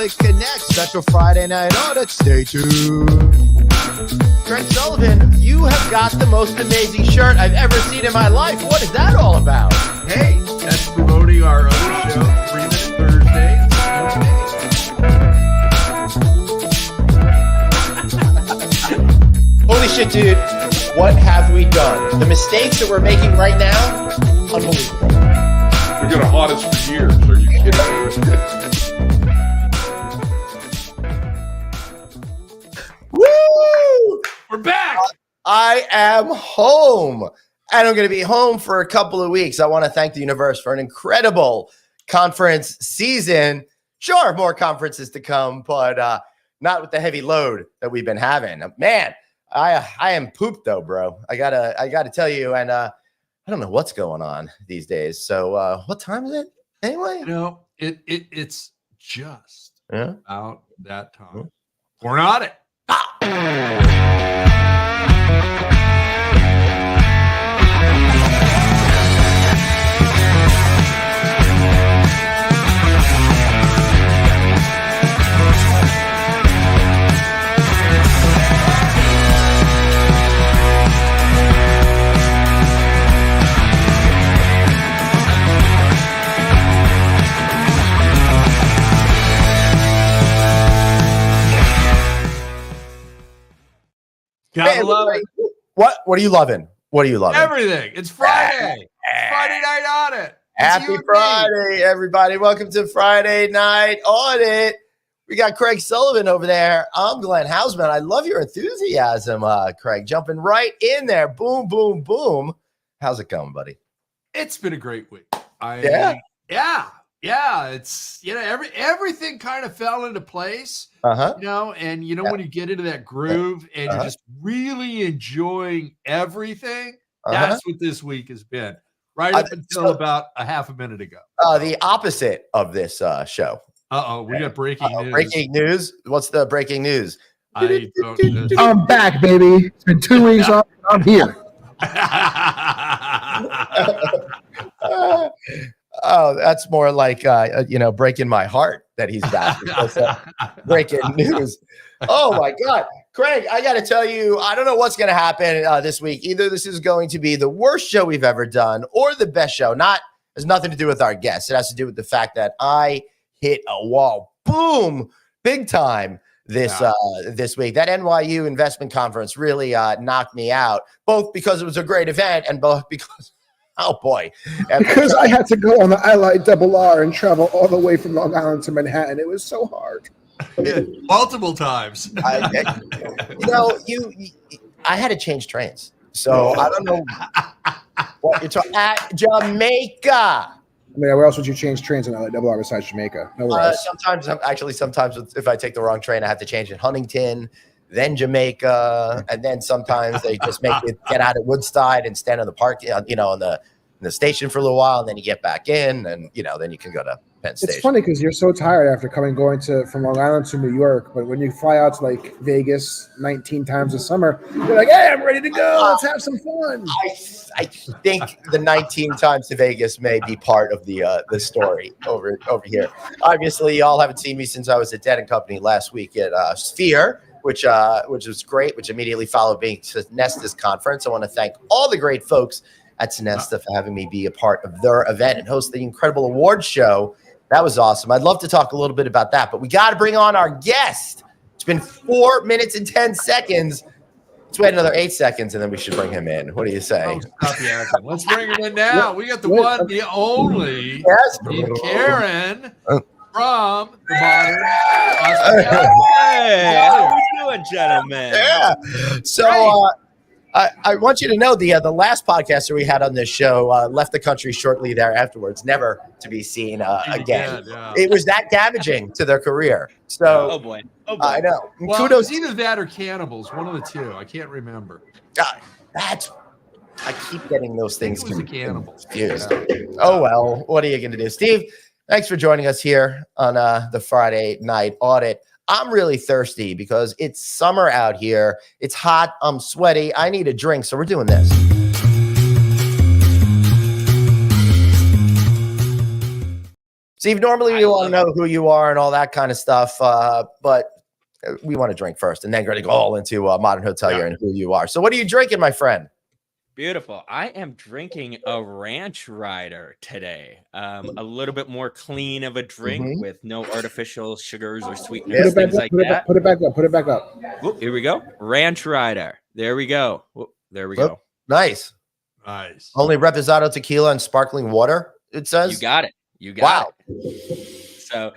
Click Connect, special Friday night audit. Stay tuned. Craig Sullivan, you have got the most amazing shirt I've ever seen in my life. What is that all about? Hey, that's promoting our other show, 3 Minute Thursday. Holy shit, dude. What have we done? The mistakes that we're making right now, unbelievable. You're going to haunt us for years. Are you kidding? Woo! We're back. I am home. And I'm going to be home for a couple of weeks. I want to thank the universe for an incredible conference season. Sure, more conferences to come, but not with the heavy load that we've been having. Man, I am pooped though, bro. I gotta tell you, and I don't know what's going on these days. So what time is it anyway? You know, it's just about that time. We're on it. Gotta love it. What are you loving? What are you loving? Everything. It's Friday. Friday night audit. Happy Friday, everybody. Welcome to Friday Night Audit. We got Craig Sullivan over there. I'm Glenn Hausman. I love your enthusiasm, Craig. Jumping right in there. Boom, boom, boom. How's it going, buddy? It's been a great week. Yeah. It's, everything kind of fell into place. And when you get into that groove and you're just really enjoying everything, that's what this week has been. Right up until about a half a minute ago. The opposite of this show. We got breaking news. Breaking news? What's the breaking news? I'm back, baby. It's been 2 weeks off. I'm here. Oh, that's more like, breaking my heart that he's back. Breaking news. Oh, my God. Craig, I got to tell you, I don't know what's going to happen this week. Either this is going to be the worst show we've ever done or the best show. Has nothing to do with our guests. It has to do with the fact that I hit a wall. Boom. Big time this week. That NYU investment conference really knocked me out, both because it was a great event and both because... Oh, boy. Because I had to go on the ILR and travel all the way from Long Island to Manhattan. It was so hard. Multiple times. I had to change trains. So I don't know what you're talking at Jamaica. I mean, where else would you change trains in ILR besides Jamaica? Nowhere else. Sometimes if I take the wrong train, I have to change in Huntington, then Jamaica, and then sometimes they just make you get out at Woodside and stand on the park, in the station for a little while, and then you get back in, and then you can go to Penn Station. It's funny because you're so tired after going from Long Island to New York, but when you fly out to like Vegas 19 times a summer, you're like, "Hey, I'm ready to go. Let's have some fun." I think the 19 times to Vegas may be part of the story over here. Obviously, y'all haven't seen me since I was at Dead & Company last week at Sphere, which was great, which immediately followed being Sonesta's conference. I want to thank all the great folks at Sonesta for having me be a part of their event and host the incredible awards show. That was awesome. I'd love to talk a little bit about that, but we got to bring on our guest. It's been 4 minutes and 10 seconds. Let's wait another 8 seconds, and then we should bring him in. What do you say? Let's bring him in now. We got the one, the only, Steve Carran from the Modern Hospitality. Hey, how we doing, gentlemen? Yeah. So I want you to know the last podcaster we had on this show left the country shortly there afterwards, never to be seen again. Yeah. It was that damaging to their career. So, oh boy. I know. Well, Kudos. It's either that or cannibals, one of the two. I can't remember. I keep getting those things confused. Oh well, what are you going to do, Steve? Thanks for joining us here on the Friday Night Audit. I'm really thirsty because it's summer out here. It's hot. I'm sweaty. I need a drink. So we're doing this. Steve, normally we want to know who you are and all that kind of stuff, but we want to drink first, and then going to go all into Modern Hotelier and who you are. So what are you drinking, my friend? Beautiful. I am drinking a Ranch Rider today. A little bit more clean of a drink with no artificial sugars or sweeteners, things like that. Put it back up. Put it back up. Whoop, here we go. Ranch Rider. There we go. Whoop, there we go. Nice. Only reposado tequila and sparkling water, it says. You got it. You got it. So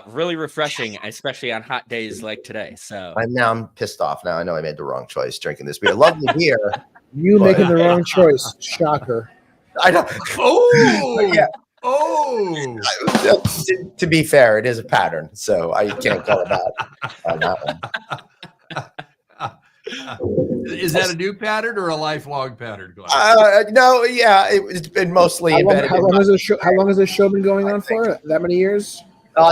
really refreshing, especially on hot days like today. So I'm pissed off now. I know I made the wrong choice drinking this beer. Lovely beer. Making the wrong choice. Shocker. I know. Oh, yeah. Oh. To be fair, it is a pattern, so I can't go on that one. Is that a new pattern or a lifelong pattern, Glenn? No, yeah, it's been mostly embedded. How long has this show been going on for? That many years?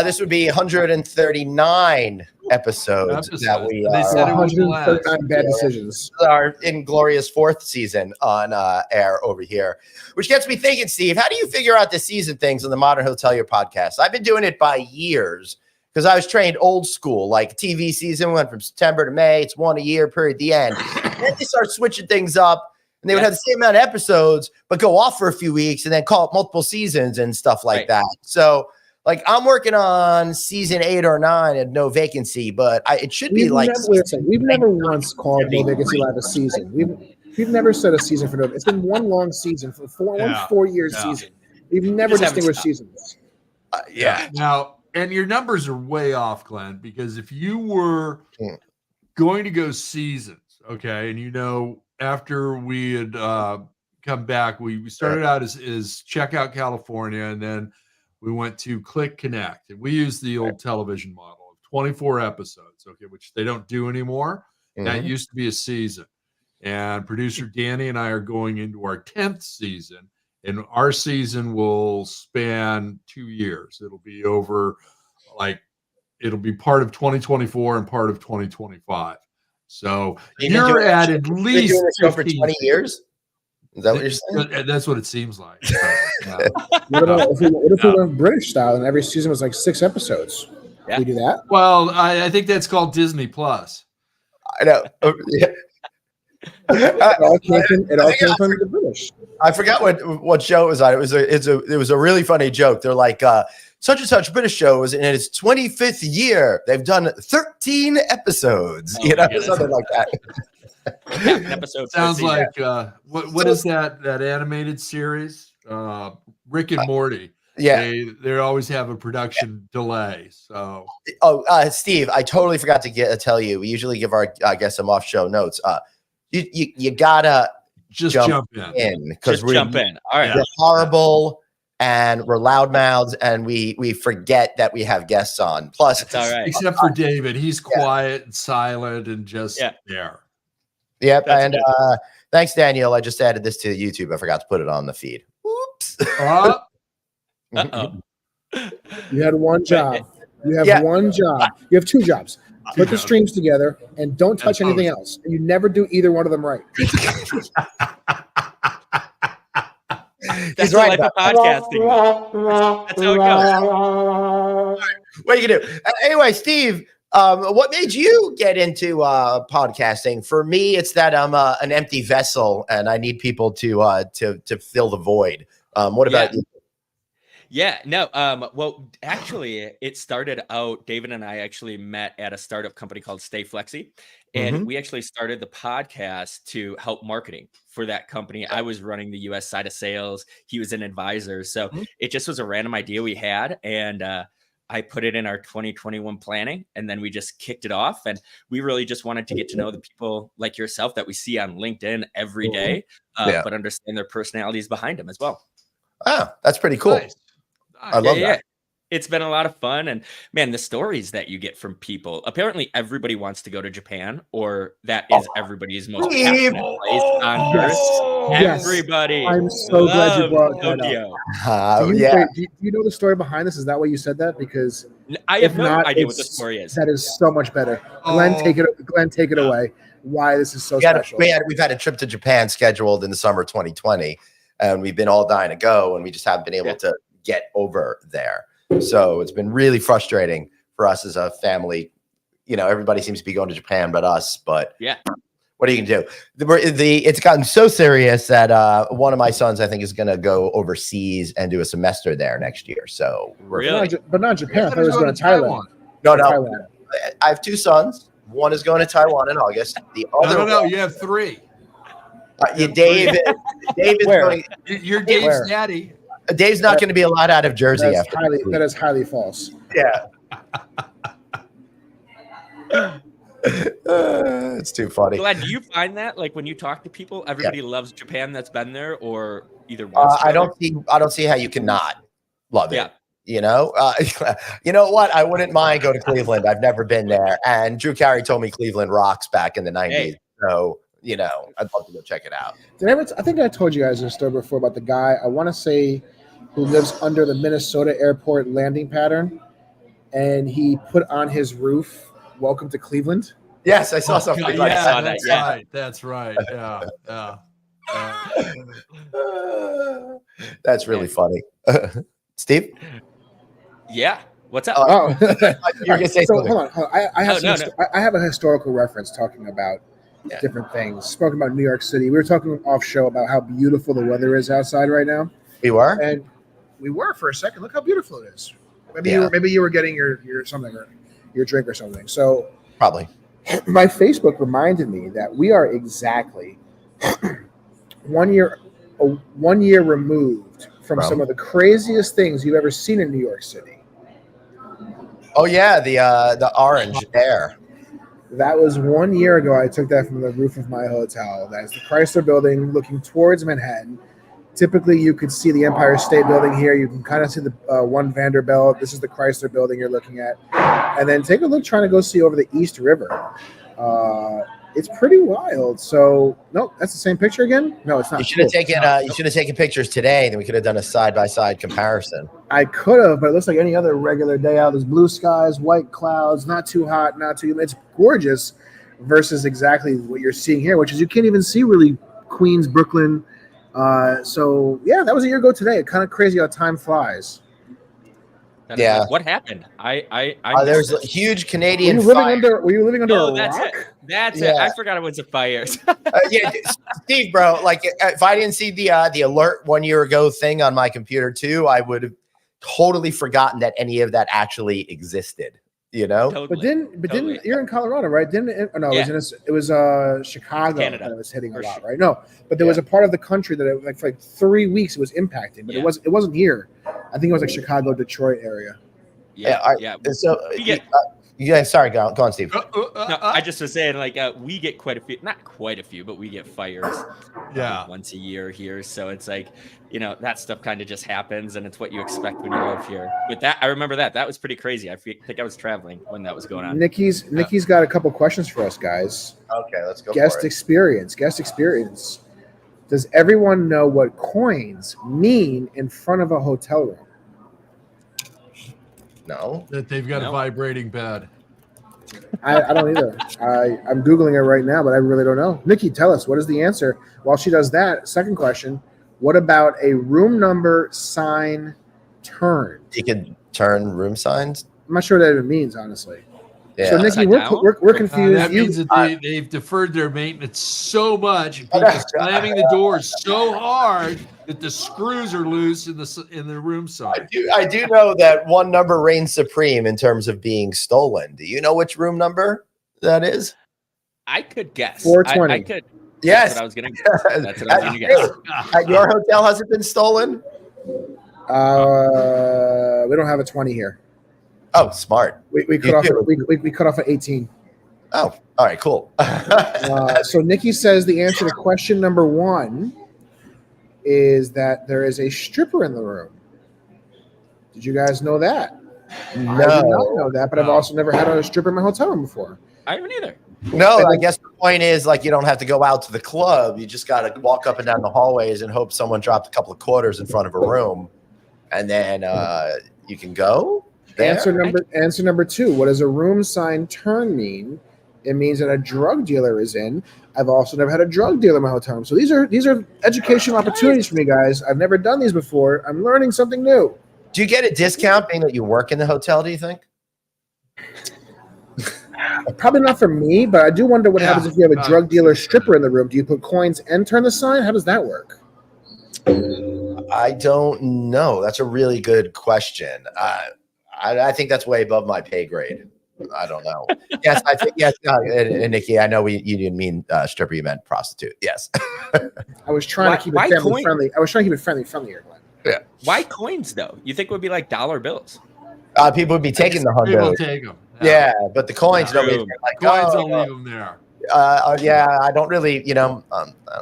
This would be 139 episodes that we they said 139 bad decisions. Our inglorious 4th season on air over here, which gets me thinking, Steve, how do you figure out the season things on the Modern Hotelier podcast? I've been doing it by years because I was trained old school, like TV season went from September to May. It's one a year period at the end. Then they start switching things up, and they would have the same amount of episodes, but go off for a few weeks and then call it multiple seasons and stuff like that. So, like, I'm working on season 8 or 9 and no vacancy, but it should be we've never once called No Vacancy Live a season. We've never said a season for no. It's been one long season for one 4-year season. We've never distinguished seasons. Now, and your numbers are way off, Glenn, because if you were going to go seasons, okay, and after we had come back, we started out as Checkout California, and then we went to Click Connect, and we used the old television model of 24 episodes, okay, which they don't do anymore. That used to be a season. And producer Danny and I are going into our 10th season, and our season will span 2 years. It'll be it'll be part of 2024 and part of 2025. So you're at least for 20 years. Is that what you're saying? That's what it seems like. What if we went British style and every season was like 6 episodes? Can we do that? Well, I think that's called Disney Plus. I know. It all came from the British. I forgot what show it was on. It was a really funny joke. They're like, such and such British show is in its 25th year. They've done 13 episodes. Something like that. Episode sounds like what is that animated series? Rick and Morty. Yeah, they always have a production delay. So Steve, I totally forgot to tell you. We usually give our some off-show notes. You gotta just jump in because jump in. All right, we're horrible and we're loudmouths, and we forget that we have guests on. Plus, that's all right. Except for David, he's quiet and silent and just there. Yep, and thanks, Daniel. I just added this to YouTube. I forgot to put it on the feed. Oops. You had one job. You have one job. You have 2 jobs. Put the streams together and don't touch anything else. And you never do either one of them right. That's the life of podcasting. That's how it goes. What are you gonna do? Anyway, Steve, what made you get into podcasting? For me, it's that I'm an empty vessel and I need people to fill the void. What about you? Yeah, no. Well, actually, it started out. David and I actually met at a startup company called Stay Flexi, and we actually started the podcast to help marketing for that company. I was running the U.S. side of sales. He was an advisor, so it just was a random idea we had, and I put it in our 2021 planning, and then we just kicked it off. And we really just wanted to get to know the people like yourself that we see on LinkedIn every day, but understand their personalities behind them as well. Oh, that's pretty cool. Nice. I love that. It's been a lot of fun. And man, the stories that you get from people, apparently everybody wants to go to Japan, or that is everybody's most passionate place on earth. Everybody. I'm so glad you brought that up. Do you know the story behind this? Is that why you said that? Because I have no idea what the story is. That is so much better. Glenn, take it away. Why this is so special. We've had a trip to Japan scheduled in the summer 2020, and we've been all dying to go, and we just haven't been able to get over there. So it's been really frustrating for us as a family. Everybody seems to be going to Japan but us. But yeah, what are you going to do? It's gotten so serious that one of my sons, I think, is going to go overseas and do a semester there next year. So really, but not Japan. I thought he was going to Thailand. No. Thailand. I have 2 sons. One is going to Taiwan in August. The other, no. You have 3. Dave is going. You're Dave's daddy. Dave's not going to be allowed out of Jersey That after. is highly false. Yeah. It's too funny. Glad, do you find that like when you talk to people, everybody loves Japan that's been there, or either? I don't see how you cannot love it. You know what? I wouldn't mind going to Cleveland. I've never been there, and Drew Carey told me Cleveland rocks back in the '90s. Hey. So I'd love to go check it out. I think I told you guys this story before about the guy, I want to say, who lives under the Minnesota airport landing pattern, and he put on his roof, "Welcome to Cleveland." Yes, I saw something like that. That's right. Yeah. That's really funny. Steve? Yeah. What's up? You're gonna say something. Hold on. I have a historical reference talking about different things. Spoken about New York City. We were talking off show about how beautiful the weather is outside right now. We were? And we were for a second. Look how beautiful it is. Maybe you were getting your something or your drink or something. So probably. My Facebook reminded me that we are exactly 1 year removed from some of the craziest things you've ever seen in New York City. Oh yeah, the orange air. That was 1 year ago. I took that from the roof of my hotel. That's the Chrysler Building looking towards Manhattan. Typically, you could see the Empire State Building here. You can kind of see the One Vanderbilt. This is the Chrysler Building you're looking at. And then take a look trying to go see over the East River. It's pretty wild. So, nope, that's the same picture again? No, it's not. You should have taken pictures today, then we could have done a side-by-side comparison. I could have, but it looks like any other regular day out. There's blue skies, white clouds, not too hot, not too humid. It's gorgeous versus exactly what you're seeing here, which is you can't even see really Queens, Brooklyn. So yeah, that was a year ago today. Kind of crazy how time flies. Yeah. What happened? I there's a huge Canadian fire. Were you living under a that's rock? That's it. I forgot it was a fire. Steve, bro, like if I didn't see the alert 1 year ago thing on my computer too, I would have totally forgotten that any of that actually existed. Totally. But didn't you're in Colorado, right? It was Chicago Canada. That was hitting a lot, right? No, but there was a part of the country that for like 3 weeks it was impacting, but it wasn't here. I think it was like Chicago, Detroit area. Sorry, go on, Steve. No, I just was saying, like, we get not quite a few, but we get fires once a year here. So it's like, that stuff kind of just happens, and it's what you expect when you live here. With that, I remember that was pretty crazy. I think I was traveling when that was going on. Nikki's got a couple questions for us, guys. Okay, let's go. Guest experience. Does everyone know what coins mean in front of a hotel room? No. That they've got a vibrating bed. I don't either. I'm Googling it right now, but I really don't know. Nikki, tell us, what is the answer? While she does that, second question, what about a room number sign turn? You can turn room signs? I'm not sure what that even means, honestly. Yeah. So, Nikki, we're confused. That means that they've deferred their maintenance so much, and people slamming the doors so hard that the screws are loose in the room side. I do know that one number reigns supreme in terms of being stolen. Do you know which room number that is? I could guess. 420. I could. Yes. That's what I was going to guess. That's what I was going to guess. At your hotel, has it been stolen? We don't have a 20 here. Oh, smart. We cut off at 18. Oh, all right, cool. So Nikki says the answer to question number 1 is that there is a stripper in the room. Did you guys know that? No. I did not know that, but I've also never had a stripper in my hotel room before. I haven't either. No, I guess the point is, like, you don't have to go out to the club. You just got to walk up and down the hallways and hope someone dropped a couple of quarters in front of a room, and then you can go. Answer number 2. What does a room sign turn mean? It means that a drug dealer is in. I've also never had a drug dealer in my hotel room. So these are educational opportunities for me, guys. I've never done these before. I'm learning something new. Do you get a discount being that you work in the hotel, do you think? Probably not for me, but I do wonder what happens if you have a drug dealer stripper in the room. Do you put coins and turn the sign? How does that work? I don't know. That's a really good question. I think that's way above my pay grade. I don't know. Yes, I think yes. And Nikki, I know you didn't mean stripper, you meant prostitute. Yes. I was trying to keep it family friendly. I was trying to keep it friendlier, Glenn. Yeah. Why coins though? You think it would be like dollar bills? People would be taking the People hundo. take them. Yeah, but the coins nobody's like, coins don't leave them there. Yeah, I don't really, I don't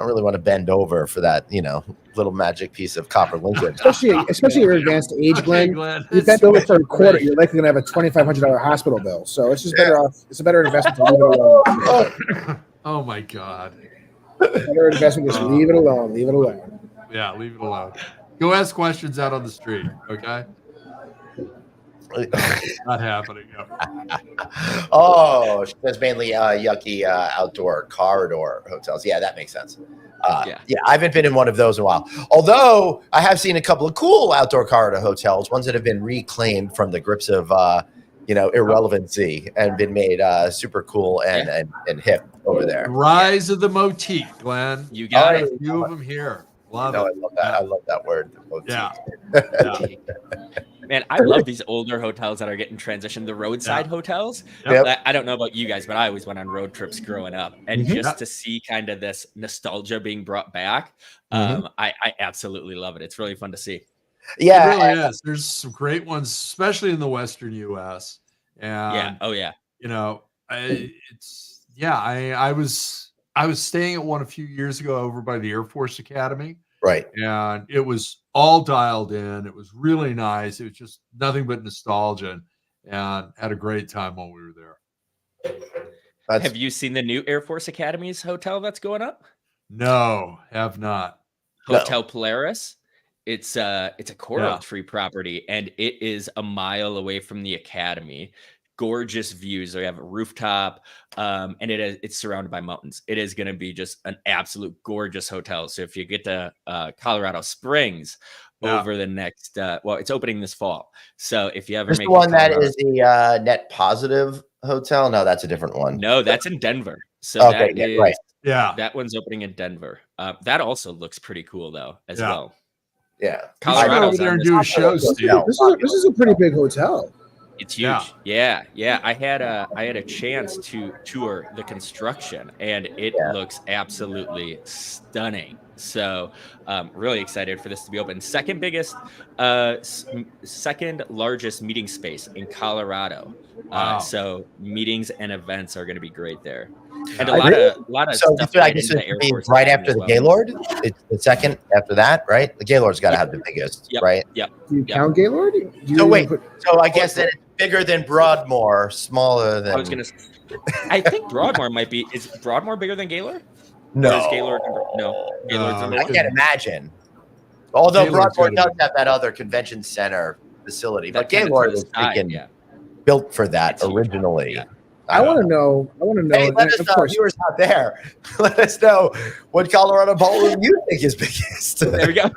really want to bend over for that, little magic piece of copper linkage. Especially your advanced age, Glenn. You bent over for a quarter, you're likely going to have a $2,500 hospital bill. So it's just better off. It's a better investment to leave it alone. Oh my God. Better investment, just leave it alone. Leave it alone. Yeah, leave it alone. Go ask questions out on the street, okay? Not happening. Oh, that's mainly yucky outdoor corridor hotels. Yeah, that makes sense. Yeah, I haven't been in one of those in a while. Although I have seen a couple of cool outdoor corridor hotels, ones that have been reclaimed from the grips of irrelevancy and been made super cool and hip over there. Rise of the motif, Glenn. You got it. A few of them here. Love it. I love that. I love that word. Motif. Yeah. Man, I love these older hotels that are getting transitioned, the roadside hotels. Yep. I don't know about you guys, but I always went on road trips growing up. And just to see kind of this nostalgia being brought back, I absolutely love it. It's really fun to see. Yeah. It really is. There's some great ones, especially in the Western U.S. And, I was staying at one a few years ago over by the Air Force Academy. Right. And it was all dialed in. It was really nice. It was just nothing but nostalgia, and had a great time while we were there. Have you seen the new Air Force Academy's hotel that's going up? No, have not. Hotel Polaris. It's a coral tree property, and it is a mile away from the Academy. Gorgeous views. They have a rooftop, and it's surrounded by mountains. It is going to be just an absolute gorgeous hotel. So if you get to Colorado Springs over the next, it's opening this fall. So if you ever make the one that is the net positive hotel, no, that's a different one. No, that's in Denver. So that one's opening in Denver. That also looks pretty cool though, as well. Yeah, Colorado over there and do a show, Steve. This is a pretty big hotel. It's huge. Yeah. I had a chance to tour the construction, and it looks absolutely stunning. So really excited for this to be open. Second largest meeting space in Colorado. Wow. So meetings and events are going to be great there. And a lot of so stuff I guess it's right after the Gaylord. It's the second after that, right? The Gaylord's got to have the biggest, right? Yep. Do you count Gaylord? So I guess that it's bigger than Broadmoor, smaller than. I think Broadmoor might be. Is Broadmoor bigger than Gaylord? No. Or is Gaylord Gaylord's number one? I can't imagine. Although Broadmoor does have that other convention center facility, but Gaylord was freaking built for that originally. Yeah. I want to know. Hey, let us know, viewers out there. Let us know what Colorado ballroom you think is biggest. There we go.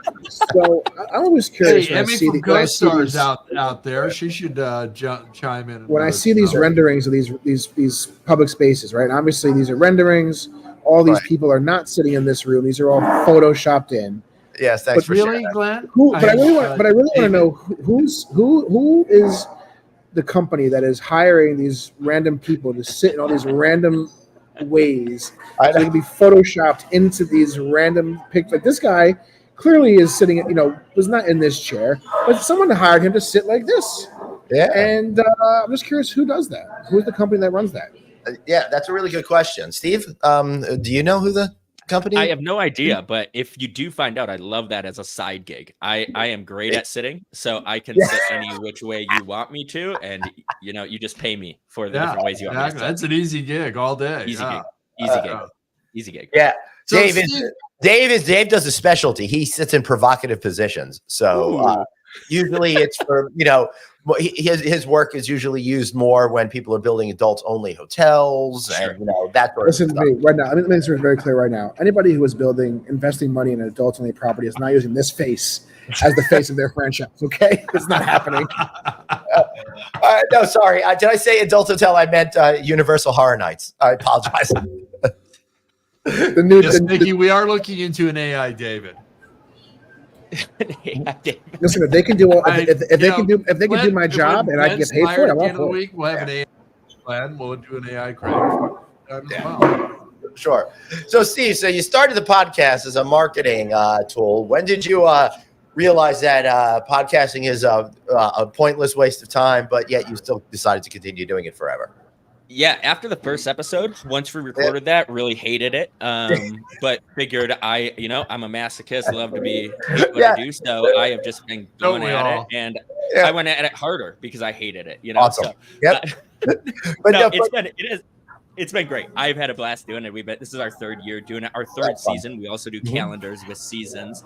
So I'm always curious. Hey, Emmy from Ghost Stars out there. She should chime in. When I see these renderings of these public spaces, right? And obviously, these are renderings. All these people are not sitting in this room. These are all photoshopped in. Yes, thanks for really, sharing. Glenn? I really want to know who is the company that is hiring these random people to sit in all these random ways so they can be photoshopped into these random pictures. Like this guy clearly is sitting, was not in this chair, but someone hired him to sit like this. Yeah. And I'm just curious, who does that? Who's the company that runs that? Yeah, that's a really good question. Steve, do you know who the company? I have no idea, but if you do find out, I love that as a side gig. I am great at sitting, so I can sit any which way you want me to, and you just pay me for the different ways you want me to sit. That's an easy gig all day. Easy gig. Yeah. So Dave does a specialty. He sits in provocative positions. So usually it's for, well, his work is usually used more when people are building adults only hotels and that sort Listen of to me right now. Let me make this very clear right now. Anybody who is investing money in an adults only property is not using this face as the face of their franchise. Okay, it's not happening. No, sorry. Did I say adult hotel? I meant Universal Horror Nights. I apologize. Nikki, we are looking into an AI, David. Listen, if they can do if they can do my job and I can get paid for it, I'm all for it. We'll have an AI plan. We'll do an AI credit as well. Sure. So, Steve, you started the podcast as a marketing tool. When did you realize that podcasting is a pointless waste of time, but yet you still decided to continue doing it forever? Yeah, after the first episode, once we recorded that, really hated it. But figured I'm a masochist, love to be what I do. So I have just been going at it, and I went at it harder because I hated it. Awesome. So, but it's been great. I've had a blast doing it. This is our third year doing it. Our third season. We also do calendars with seasons.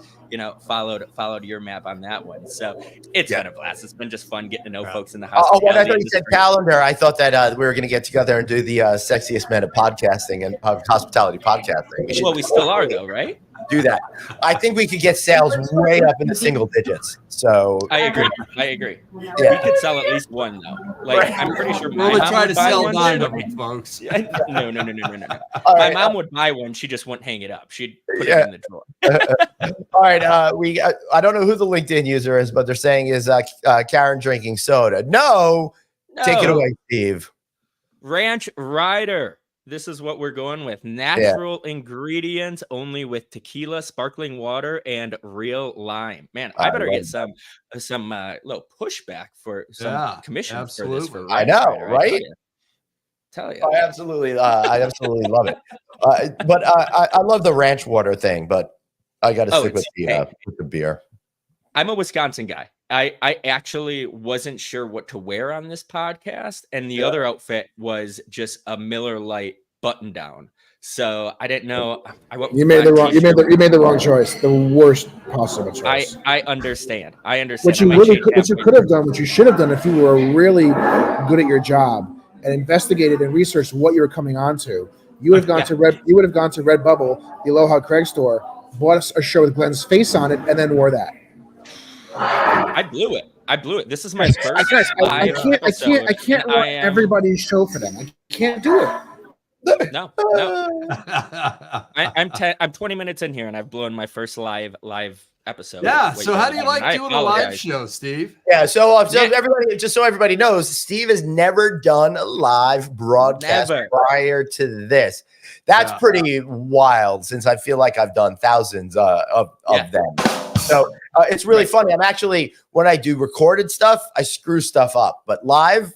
Followed your map on that one. So it's been a blast. It's been just fun getting to know folks in the house. When I thought you said calendar, I thought that we were going to get together and do the sexiest men of podcasting and hospitality podcasting. We still are though, right? Do that. I think we could get sales way up in the single digits. So I agree. Yeah. We could sell at least one though. I'm pretty sure we'll try to sell 9 of them, folks. No. My mom would buy one. She just wouldn't hang it up. She'd put it in the drawer. All right. I don't know who the LinkedIn user is, but they're saying is Karen drinking soda. No. Take it away, Steve. Ranch Rider. This is what we're going with. Natural ingredients, only with tequila, sparkling water, and real lime. Man, I better get some little pushback for some commissions for this. I know, right? Tell you. I absolutely love it. But I love the ranch water thing, but I got to stick with the beer. I'm a Wisconsin guy. I actually wasn't sure what to wear on this podcast, and the other outfit was just a Miller Lite button down. So I didn't know. You made the wrong choice. The worst possible choice. I understand. What you should have done if you were really good at your job and investigated and researched what you were coming onto. You would have gone to Redbubble, the Aloha Craig store, bought a shirt with Glenn's face on it, and then wore that. I blew it. This is my first. I can't run everybody's show for them. I can't do it. No. I'm 20 minutes in here and I've blown my first live episode. Yeah. So how do you like doing a live show, Steve? Yeah. So everybody knows, Steve has never done a live broadcast prior to this. That's pretty wild, since I feel like I've done thousands of them. So it's really funny. I'm actually, when I do recorded stuff, I screw stuff up, but live,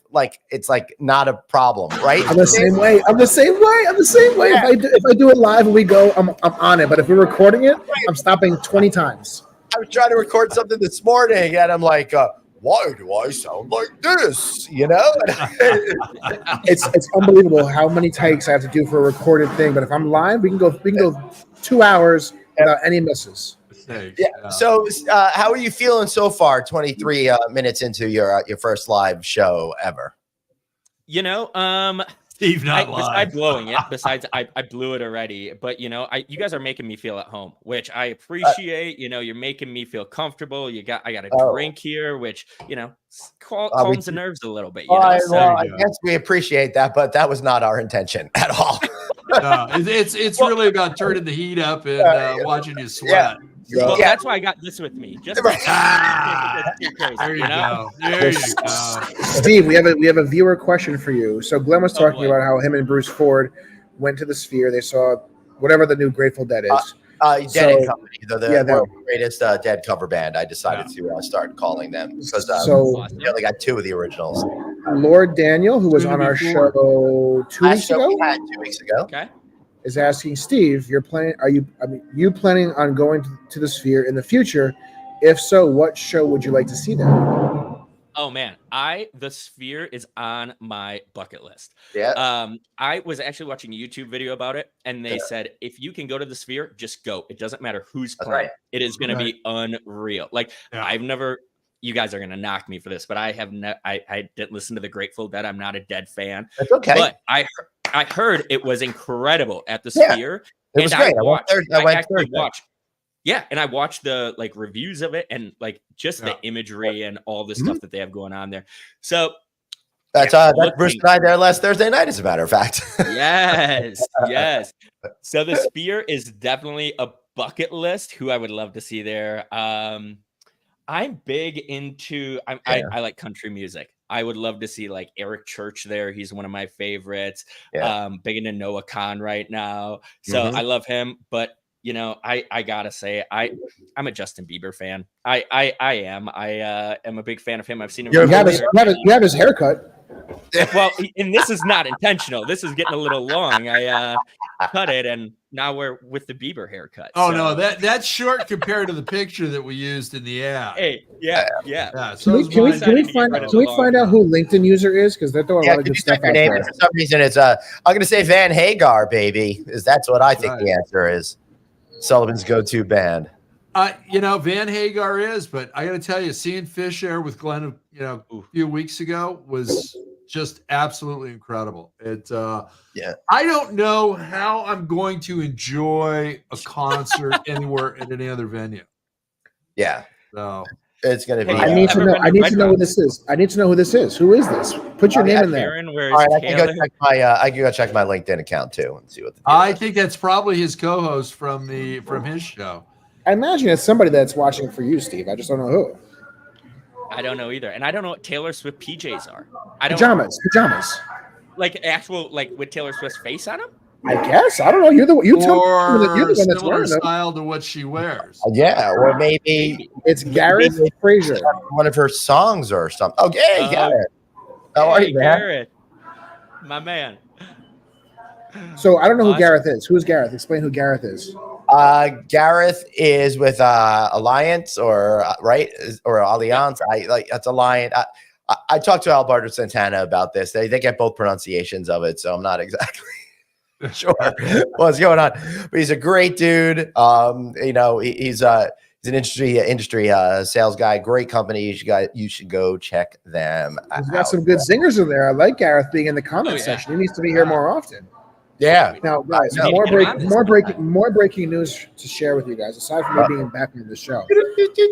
it's not a problem, right? I'm the same way. Yeah. If I do it live and we go, I'm on it. But if we're recording it, I'm stopping 20 times. I was trying to record something this morning, and I'm like, why do I sound like this? It's unbelievable how many takes I have to do for a recorded thing. But if I'm live, we can go 2 hours without any misses. Yeah. So, how are you feeling so far? 23 minutes into your first live show ever. Steve, not live. Besides blowing it, I blew it already. But you guys are making me feel at home, which I appreciate. You're making me feel comfortable. I got a drink here, which calms the nerves a little bit. I guess we appreciate that, but that was not our intention at all. It's really about turning the heat up and watching you sweat. Well, that's why I got this with me. Just there you go. There you go. Steve, we have a viewer question for you. So Glenn was talking about how him and Bruce Ford went to the Sphere. They saw whatever the new Grateful Dead is. Dead and Company, the greatest Dead cover band. I decided to start calling them because they only got 2 of the originals. Lord Daniel, who was on our show 2 weeks ago. We had 2 weeks ago. Okay. Is asking Steve, you planning on going to the Sphere in the future? If so, what show would you like to see there? Oh man, the Sphere is on my bucket list. Yeah. I was actually watching a YouTube video about it, and they said if you can go to the Sphere, just go. It doesn't matter who's playing. Right. It is going to be unreal. I've never you guys are gonna knock me for this, but I didn't listen to the Grateful Dead. I'm not a Dead fan. That's okay. But I heard it was incredible at the Sphere. It was great. I watched and I watched the like reviews of it and like just the imagery and all the stuff that they have going on there. So that's Bruce and I there last Thursday night, as a matter of fact. Yes. So the Sphere is definitely a bucket list. Who I would love to see there. I'm big into I like country music. I would love to see like Eric Church there. He's one of my favorites. Big into Noah Khan right now. So I love him. But you know, I gotta say, I'm a Justin Bieber fan. I am. I am a big fan of him. I've seen him. You have his haircut. Well, and this is not intentional. This is getting a little long. I cut it, and now we're with the Bieber haircut. Oh no, that's short compared to the picture that we used in the app. Hey, yeah. So Can we find out who LinkedIn user is? Because they're throwing a lot of good stuff out there. For some reason, it's I'm going to say Van Hagar, baby, is that's what I think the answer is. Sullivan's go-to band. You know, Van Hagar is, but I got to tell you, seeing Fish Air with Glenn, you know, a few weeks ago was just absolutely incredible. I don't know how I'm going to enjoy a concert anywhere at any other venue. Yeah. So it's going to be. I need to know who this is. I need to know who this is. Who is this? Put your name in there. All right, I can go check my LinkedIn account too and see what. I think that's probably his co-host from his show. I imagine it's somebody that's watching for you, Steve. I just don't know who. I don't know either, and I don't know what Taylor Swift PJs are. Pajamas. Like actual, like with Taylor Swift's face on them. I guess I don't know. You're the one that's wearing them. Style to what she wears. Yeah, or maybe it's Gareth Fraser. One of her songs or something. Okay, Gareth. How are you, man? Gareth, my man. So I don't know who Gareth is. Who is Gareth? Explain who Gareth is. Gareth is with Alliance or Allianz. That's Alliance. I talked to Alberto Santana about this. They get both pronunciations of it, so I'm not exactly sure what's going on. But he's a great dude. You know, he's an industry sales guy. Great company. You should go check them out. He's got some good singers in there. I like Gareth being in the comment section. He needs to be here more often. Yeah. Now, guys, more breaking news to share with you guys. Aside from me being back on the show,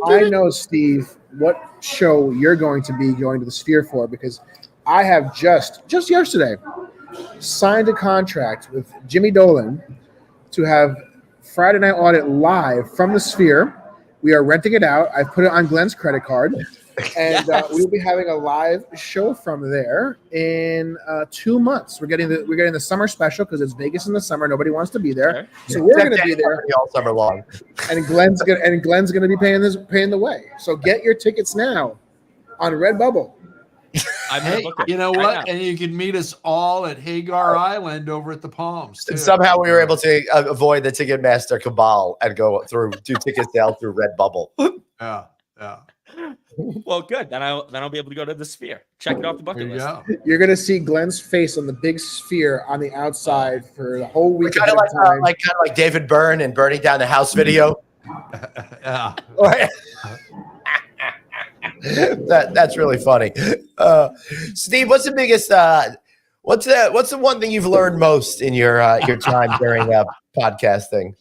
I know, Steve, what show you're going to be going to the Sphere for, because I have just yesterday signed a contract with Jimmy Dolan to have Friday Night Audit live from the Sphere. We are renting it out. I've put it on Glenn's credit card. And we'll be having a live show from there in 2 months. We're getting the summer special because it's Vegas in the summer. Nobody wants to be there, so we're going to be there all summer long. And Glenn's going to be paying the way. So get your tickets now on Redbubble. Hey, you know what? And you can meet us all at Hagar Island over at the Palms. Too. And somehow we were able to avoid the Ticketmaster cabal and do ticket sales through Redbubble. Yeah. Well, good. Then I'll be able to go to the Sphere. Check it off the bucket list. You're gonna see Glenn's face on the big Sphere on the outside for the whole week. Kind of like David Byrne and Burning Down the House video. Yeah. That's really funny. Steve, what's the biggest? What's the one thing you've learned most in your time during podcasting?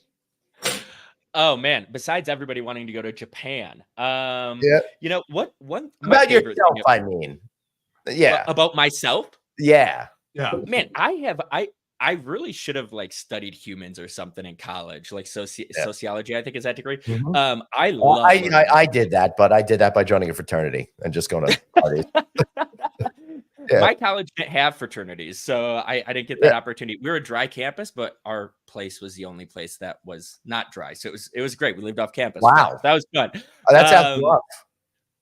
Oh man! Besides everybody wanting to go to Japan, you know what? One about yourself, I mean, about myself. Yeah. Man, I really should have like studied humans or something in college, like sociology. I think is that degree. Mm-hmm. I did that, but I did that by joining a fraternity and just going to parties. My college didn't have fraternities, so I didn't get that opportunity. We were a dry campus, but our place was the only place that was not dry. So it was great. We lived off campus. Wow, that was fun. Oh, that sounds rough.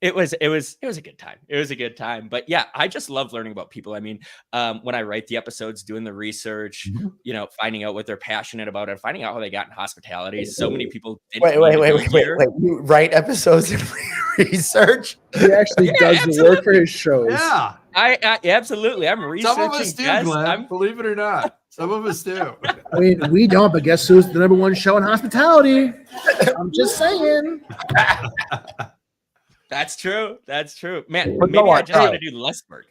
It was a good time. It was a good time. But yeah, I just love learning about people. I mean, when I write the episodes, doing the research, you know, finding out what they're passionate about and finding out how they got in hospitality. So many people wait. You write episodes and research? He actually does the work for his shows. Yeah. I absolutely. I'm researching. Some of us do, Glenn, believe it or not. Some of us do. I mean, we don't, but guess who's the #1 show in hospitality? I'm just saying. That's true. That's true, man. But Maybe go I on, just go gotta on. do less work.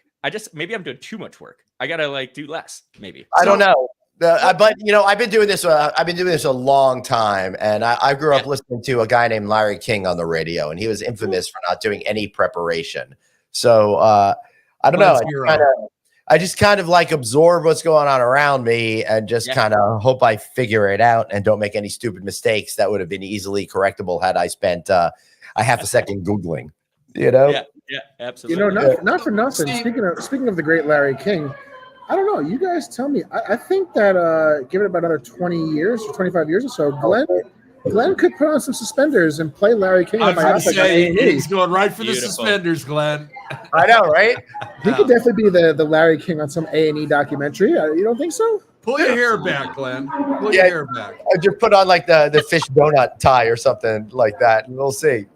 Maybe I'm doing too much work. I gotta like do less. Maybe I don't know. But I've been doing this. I've been doing this a long time, and I grew up listening to a guy named Larry King on the radio, and he was infamous for not doing any preparation. So I don't know. I just kind of like absorb what's going on around me, and just kind of hope I figure it out and don't make any stupid mistakes that would have been easily correctable had I spent a half a second Googling. Yeah, absolutely. Not for nothing. Speaking of the great Larry King. I don't know. You guys tell me. I think that give it about another 20 years or 25 years or so, Glenn could put on some suspenders and play Larry King. He's going right for the suspenders, Glenn. I know, right? He could definitely be the Larry King on some A&E documentary. You don't think so? Pull your hair back, Glenn. Pull your hair back. I just put on like the fish donut tie or something like that, and we'll see.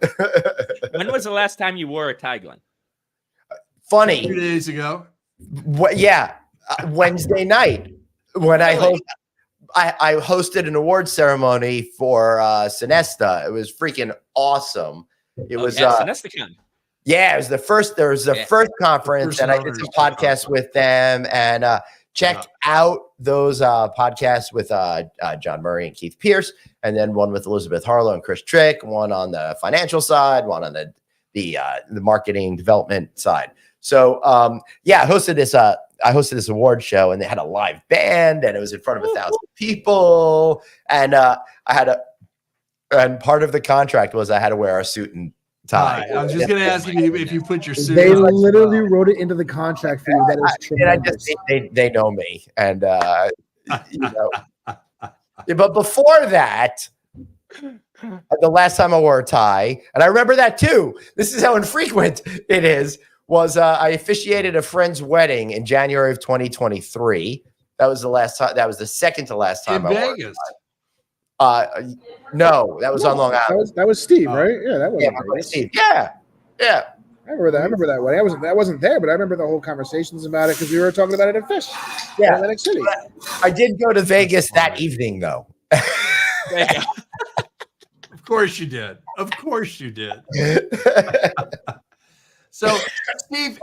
When was the last time you wore a tie, Glenn? Funny. 2 days ago. Wednesday night when I hosted an award ceremony for Sinesta. It was freaking awesome. It was SinestaCon. Yeah, it was the first. There was the first conference, and I did some podcasts with them. And check out those podcasts with John Murray and Keith Pierce, and then one with Elizabeth Harlow and Chris Trick. One on the financial side, one on the marketing development side. So I hosted this award show, and they had a live band, and it was in front of 1,000 people. And and part of the contract was I had to wear a suit and tie. I was just going to ask you if you put your suit. They literally wrote it into the contract for you. That is tremendous. They know me, and but before that. The last time I wore a tie, and I remember that too. This is how infrequent it is. Was I officiated a friend's wedding in January of 2023. That was the last time. That was the second to last time in Vegas. No, that was on Long Island. That was Steve, right? Yeah, that was Steve. Yeah. I remember that wedding. I wasn't there, but I remember the whole conversations about it because we were talking about it at Fish. Yeah, in Atlantic City. I did go to Vegas that evening, though. Of course you did. Of course you did. So, Steve,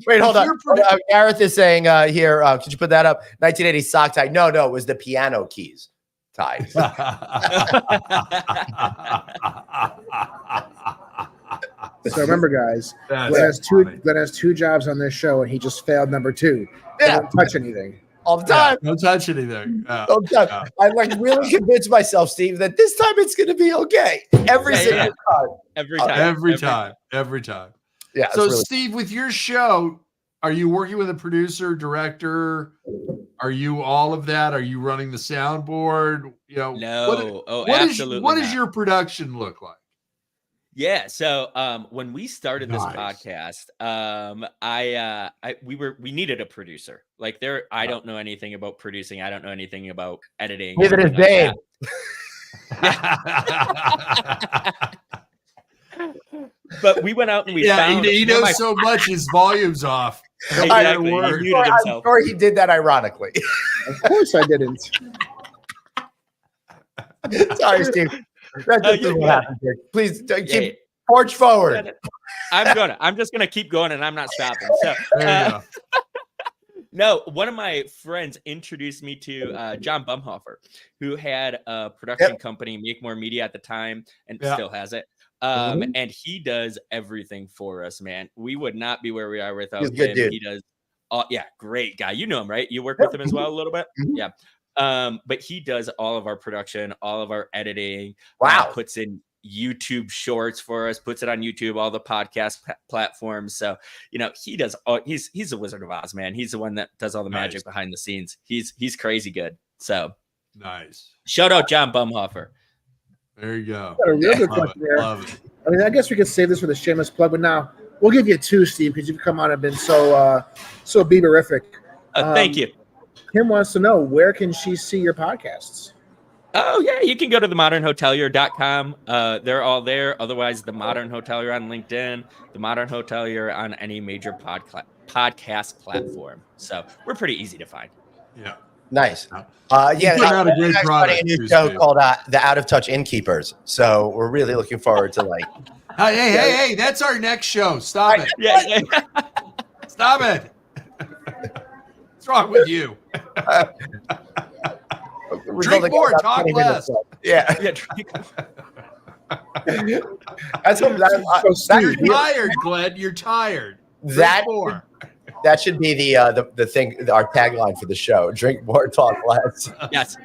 wait, hold on. Gareth is saying here, could you put that up? 1980 sock tie. No, it was the piano keys tie. So remember, guys, Glenn has two jobs on this show, and he just failed number 2. Yeah. Don't touch anything. All the time. Don't touch anything. All the time. I really convinced myself, Steve, that this time it's going to be okay. Every single time. Every time. Yeah. So, Steve, with your show, are you working with a producer, director? Are you all of that? Are you running the soundboard? No. Absolutely. What does your production look like? Yeah. So when we started this podcast, we needed a producer. Like I don't know anything about producing. I don't know anything about editing. Neither does Dave. But we went out and we found. He knows so much. His volume's off. Exactly. I'm sure he did that ironically. Of course I didn't. Sorry, Steve. That's just what happened here. Please keep forge forward. I'm just gonna keep going, and I'm not stopping. So there you go. No, one of my friends introduced me to John Bumhofer, who had a production company, Make More Media at the time, and still has it. And he does everything for us, man. We would not be where we are without him. Good dude. He does. Great guy. You know him, right? You work with him as well a little bit. Yeah. But he does all of our production, all of our editing. Wow. Puts in YouTube shorts for us, puts it on YouTube, all the podcast platforms. So, he does he's a Wizard of Oz, man. He's the one that does all the magic behind the scenes. He's crazy good. So nice. Shout out John Bumhofer. There you go. Got a real good question there. Love it. I mean, I guess we could save this for the shameless plug, but now we'll give you 2, Steve, because you've come on and been so Bieberific. Thank you. Kim wants to know, where can she see your podcasts? Oh, yeah. You can go to themodernhotelier.com. They're all there. Otherwise, The Modern Hotelier on LinkedIn, The Modern Hotelier on any major podcast platform. So we're pretty easy to find. Yeah. Nice. Out a great product. A new show called The Out of Touch Innkeepers. So we're really looking forward to Hey, that's our next show. Stop it. Yeah. Stop it. What's wrong with you? Drink more, talk less. Yeah. That's what you're tired, Glenn. You're tired. That should be the thing, our tagline for the show. Drink more, talk less. Yes.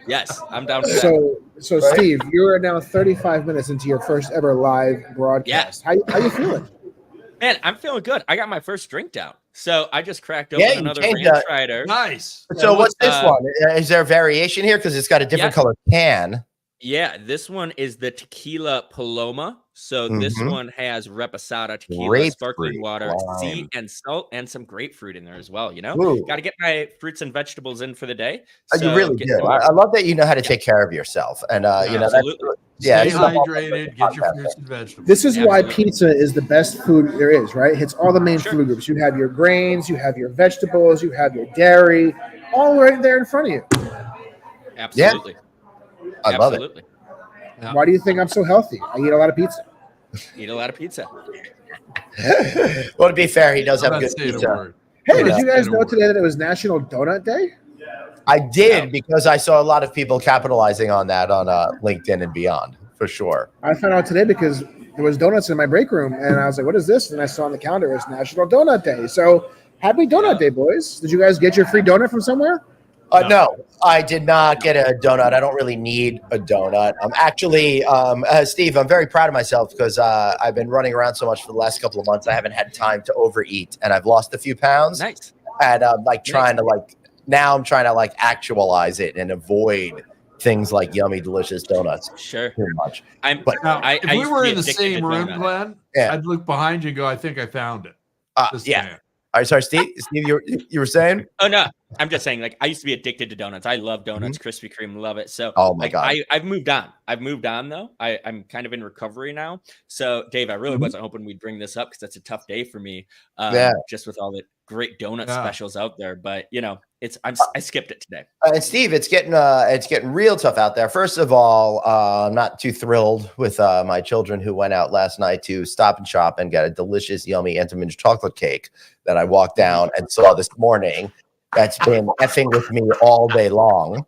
I'm down for that. So right? Steve, you're now 35 minutes into your first ever live broadcast. Yeah. How you feeling? Man, I'm feeling good. I got my first drink down. So I just cracked open another Ranch Rider. Nice. So what's this one? Is there a variation here? Because it's got a different color can. Yeah, this one is the Tequila Paloma. So this one has reposado tequila, sparkling water, sea and salt, and some grapefruit in there as well. Got to get my fruits and vegetables in for the day. So you really do. I love that you know how to take care of yourself, and absolutely. Stay hydrated. Get your fruits and vegetables. This is why pizza is the best food there is, right? It hits all the main food groups. You have your grains, you have your vegetables, you have your dairy, all right there in front of you. Absolutely. Yeah. I love it. Why do you think I'm so healthy? I eat a lot of pizza. Well, to be fair, he does have good pizza. Hey, did you guys know today that it was National Donut Day? I did, because I saw a lot of people capitalizing on that on LinkedIn and beyond, for sure. I found out today because there was donuts in my break room, and I was like, what is this? And I saw on the calendar it's National Donut Day. So happy Donut Day, boys. Did you guys get your free donut from somewhere? No, I did not get a donut. I don't really need a donut. I'm actually, Steve, I'm very proud of myself because I've been running around so much for the last couple of months. I haven't had time to overeat, and I've lost a few pounds. Nice. And I'm trying to actualize it and avoid things like yummy, delicious donuts. Sure. Too much. If we were in the same room, Glenn, I'd look behind you and go, I think I found it. All right, sorry, Steve. Steve, you were saying? Oh no, I'm just saying. I used to be addicted to donuts. I love donuts, Krispy Kreme, love it. So, oh my god, I've moved on. Though. I'm kind of in recovery now. So, Dave, I really wasn't hoping we'd bring this up because that's a tough day for me. Just with all the great donut specials out there, but I skipped it today. Steve, it's getting real tough out there. First of all, I'm not too thrilled with my children who went out last night to Stop and Shop and got a delicious, yummy Entenmann's chocolate cake that I walked down and saw this morning. That's been effing with me all day long.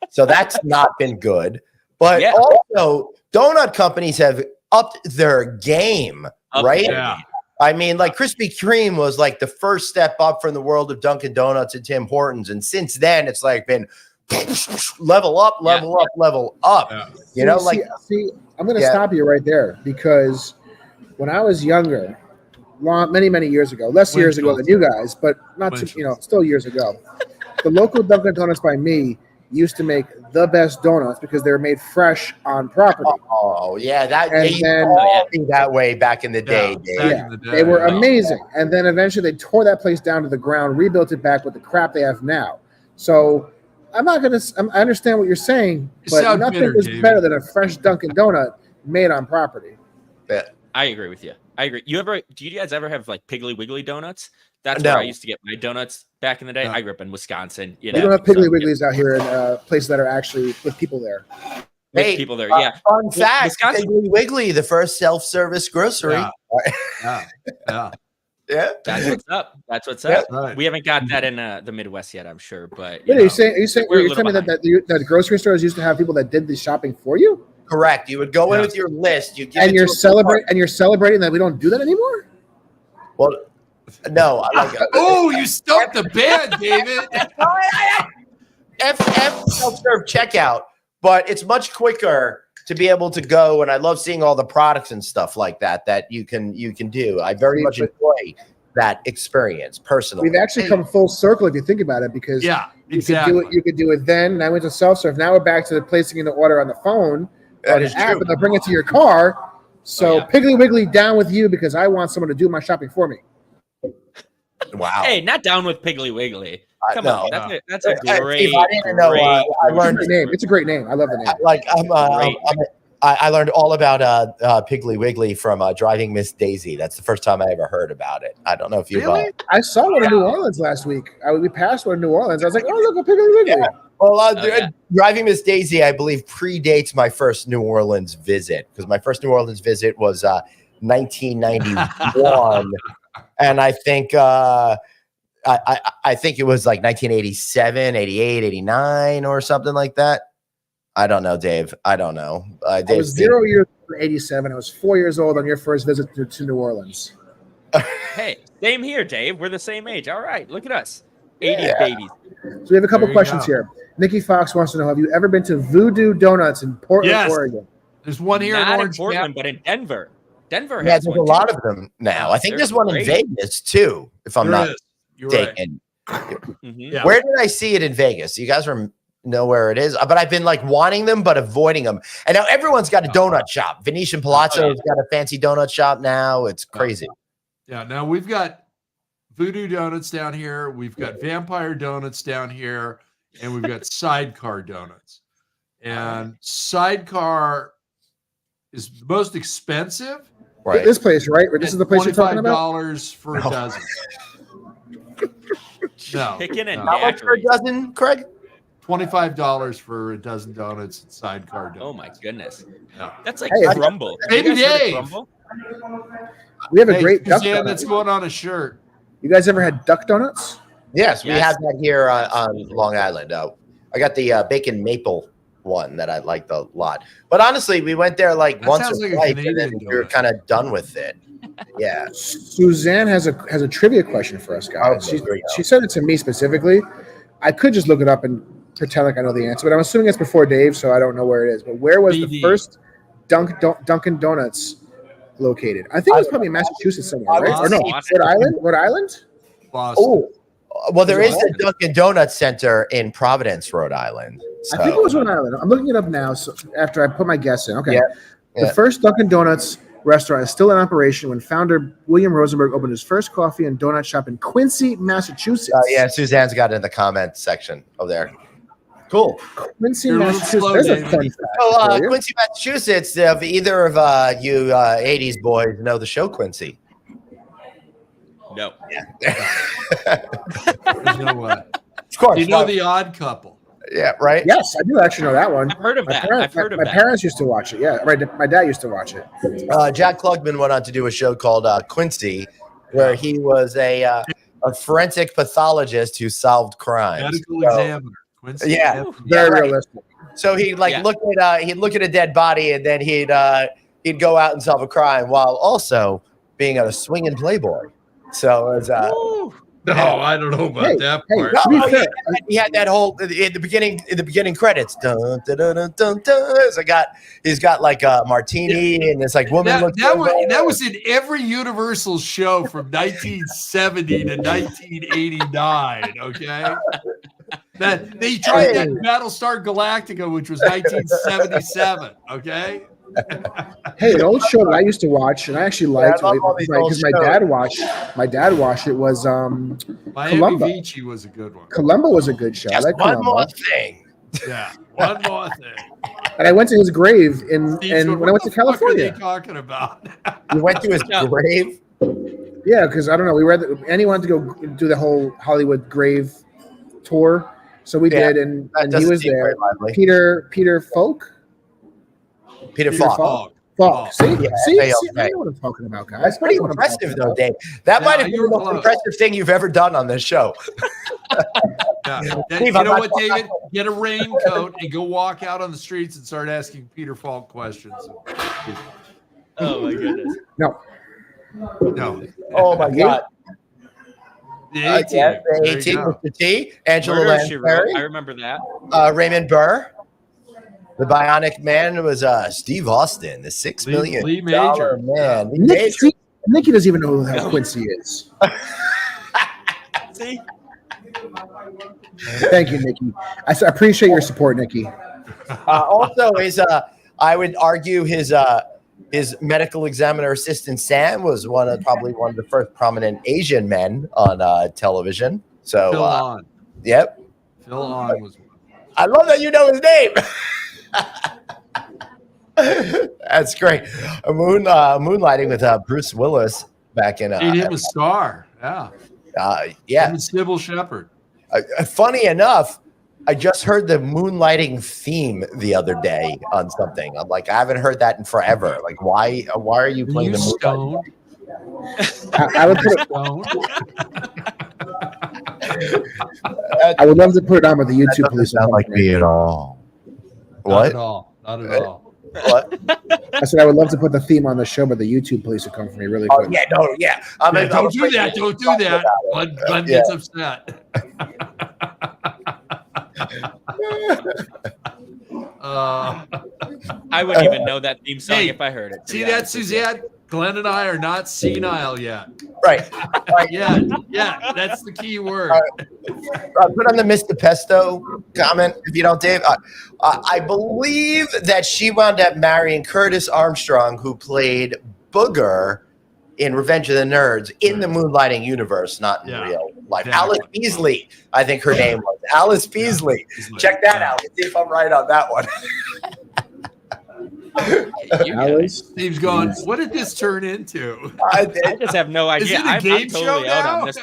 So that's not been good. But also, donut companies have upped their game, right? Yeah. I mean, Krispy Kreme was the first step up from the world of Dunkin' Donuts and Tim Hortons. And since then, it's been level up. Yeah. See, I'm going to stop you right there because when I was younger, many years ago, less years ago than you guys, but not still years ago, the local Dunkin' Donuts by me used to make the best donuts because they were made fresh on property. Oh yeah, that way back in the day. They were amazing. And then eventually they tore that place down to the ground, rebuilt it back with the crap they have now. So I understand what you're saying, but nothing is better than a fresh Dunkin' Donut made on property. Yeah. I agree with you. I agree. Do you guys ever have Piggly Wiggly donuts? That's where I used to get my donuts back in the day. I grew up in Wisconsin. We don't have Piggly Wigglies out here in places that are actually with people there. People there, yeah. Fun fact: Piggly Wiggly, the first self-service grocery. Yeah. That's what's up. That's what's up. Right. We haven't got that in the Midwest yet, I'm sure. But are you telling me that the grocery stores used to have people that did the shopping for you? Correct. You would go in with your list. You're celebrating that we don't do that anymore. Well, no. You stumped the band, David. F self-serve checkout, but it's much quicker to be able to go. And I love seeing all the products and stuff like that you can do. I very much enjoy that experience personally. We've actually come full circle if you think about it, because you could do it then. And I went to self-serve. Now we're back to placing in the order on the phone. That is true. And they'll bring it to your car. So Piggly Wiggly, down with you because I want someone to do my shopping for me. Wow. Hey, not down with Piggly Wiggly. Come on. That's a great. Steve, I didn't know. I learned the name. It's a great name. I love the name. I learned all about Piggly Wiggly from Driving Miss Daisy. That's the first time I ever heard about it. I don't know if you. Really? I saw one in New Orleans last week. We passed one in New Orleans. I was like, oh, look, a Piggly Wiggly. Yeah. Well, Driving Miss Daisy, I believe, predates my first New Orleans visit, because my first New Orleans visit was 1991, and I think I think it was like 1987, 88, 89 or something like that. I don't know, Dave. I don't know. I was 0 years old in 87. I was 4 years old on your first visit to New Orleans. Hey, same here, Dave. We're the same age. All right, look at us. 80s babies. So we have a couple questions here. Nikki Fox wants to know, have you ever been to Voodoo Donuts in Portland, Oregon? There's one here Not in Orange Portland, but in Denver. Denver has has there's one a lot of them now. I think there's one in Vegas too, if I'm not mistaken. Right. Where did I see it in Vegas? You guys know where it is? But I've been like wanting them, but avoiding them. And now everyone's got a donut shop. Venetian Palazzo's got a fancy donut shop now. It's crazy. Yeah, now we've got Voodoo Donuts down here. We've got Vampire Donuts down here. And we've got Sidecar Donuts. And Sidecar is the most expensive. Right. This place, right? This is the place you're talking about? $25 for a dozen. No. How much for a dozen, Craig? $25 for a dozen donuts and Sidecar Donuts. Oh, my goodness. Yeah. That's like Crumble. Baby Dave. We have a great duck donut. donut. That's going on a shirt. You guys ever had duck donuts? Yes, we have that here on Long Island. I got the bacon maple one that I liked a lot. But honestly, we went there like once or twice, and then we were kind of done with it. Yeah. Suzanne has a trivia question for us, guys. She sent it to me specifically. I could just look it up and pretend like I know the answer, but I'm assuming it's before Dave, so I don't know where it is. But where was the first Dunkin' Donuts located? I think it was probably in Massachusetts somewhere, right? Or no, Rhode Island? Rhode Island? Boston. Oh, well, there is the Dunkin' Donuts Center in Providence, Rhode Island. So. I think it was Rhode Island. I'm looking it up now. So after I put my guess in, okay. Yeah. The first Dunkin' Donuts restaurant is still in operation when founder William Rosenberg opened his first coffee and donut shop in Quincy, Massachusetts. Yeah, Suzanne's got it in the comment section over there. Cool. Quincy, Massachusetts. Quincy, Massachusetts. If either of you 80s boys know the show Quincy? No. Yeah. There's no way. Of course. You know The Odd Couple? Yeah, right? Yes, I do actually know that one. I've heard of that. My parents used to watch it. Yeah, my dad used to watch it. Jack Klugman went on to do a show called Quincy, where he was a forensic pathologist who solved crimes. Medical examiner. Quincy. Yeah, very realistic. So he'd look at a dead body, and then he'd go out and solve a crime while also being a swinging playboy. So it was no, I don't know about that part. He had that whole in the beginning credits. Dun, dun, dun, dun, dun, dun. So he's got like a martini, and it's like woman. That was in every Universal show from 1970 to 1989. Okay. That they tried that Battlestar Galactica, which was 1977. Okay. Hey, an old show that I used to watch, and I actually liked because my dad watched it. Was Miami Columbo. Vici was a good one. Columbo was a good show. Just I like one Columbo. more thing. Yeah, one more thing. And I went to his grave when I went to California. What are they talking about? You went to his grave? Yeah, because I don't know. Annie wanted to go do the whole Hollywood grave tour, so we did, and he was there. Peter Falk. Peter Falk. See, I know what I'm talking about, guys. That's pretty impressive, though, Dave. That might have been the most impressive thing you've ever done on this show. You know what, David? Get a raincoat and go walk out on the streets and start asking Peter Falk questions. Oh my goodness. No. Oh my God. The 18. The 18, Mr. T, Angela Lansbury. I remember that. Raymond Burr. The Bionic Man was Steve Austin, the $6 million Lee Major man. Nikki doesn't even know who Quincy is. See? Thank you, Nikki. I appreciate your support, Nikki. Also, I would argue his medical examiner assistant Sam was probably one of the first prominent Asian men on television. So, Phil Hahn. Yep. Phil Hahn was one. I love that you know his name. That's great. Moonlighting with Bruce Willis back in. Made him a star. Yeah. Yeah. Him and Sybil Shepherd. Funny enough, I just heard the moonlighting theme the other day on something. I'm like, I haven't heard that in forever. Like, why are you playing the moonlighting? I would put I would love to put it on with the YouTube police. Not like me at all. What? Not at all. What? I said I would love to put the theme on the show, but the YouTube police would come for me really quick. Oh, yeah, no, yeah. Don't do that. Don't do that. Glenn gets upset. I wouldn't even know that theme song if I heard it. See that, Suzanne? Glenn and I are not senile yet. Right. Yeah, that's the key word. Put on the Mr. Pesto comment, if you don't, Dave. I believe that she wound up marrying Curtis Armstrong, who played Booger in Revenge of the Nerds in the Moonlighting universe, not in real life. Yeah. Alice Beasley, I think her name was. Alice Beasley. Check that out. See if I'm right on that one. Steve's going, what did this turn into? I just have no idea. Is it a game show now? It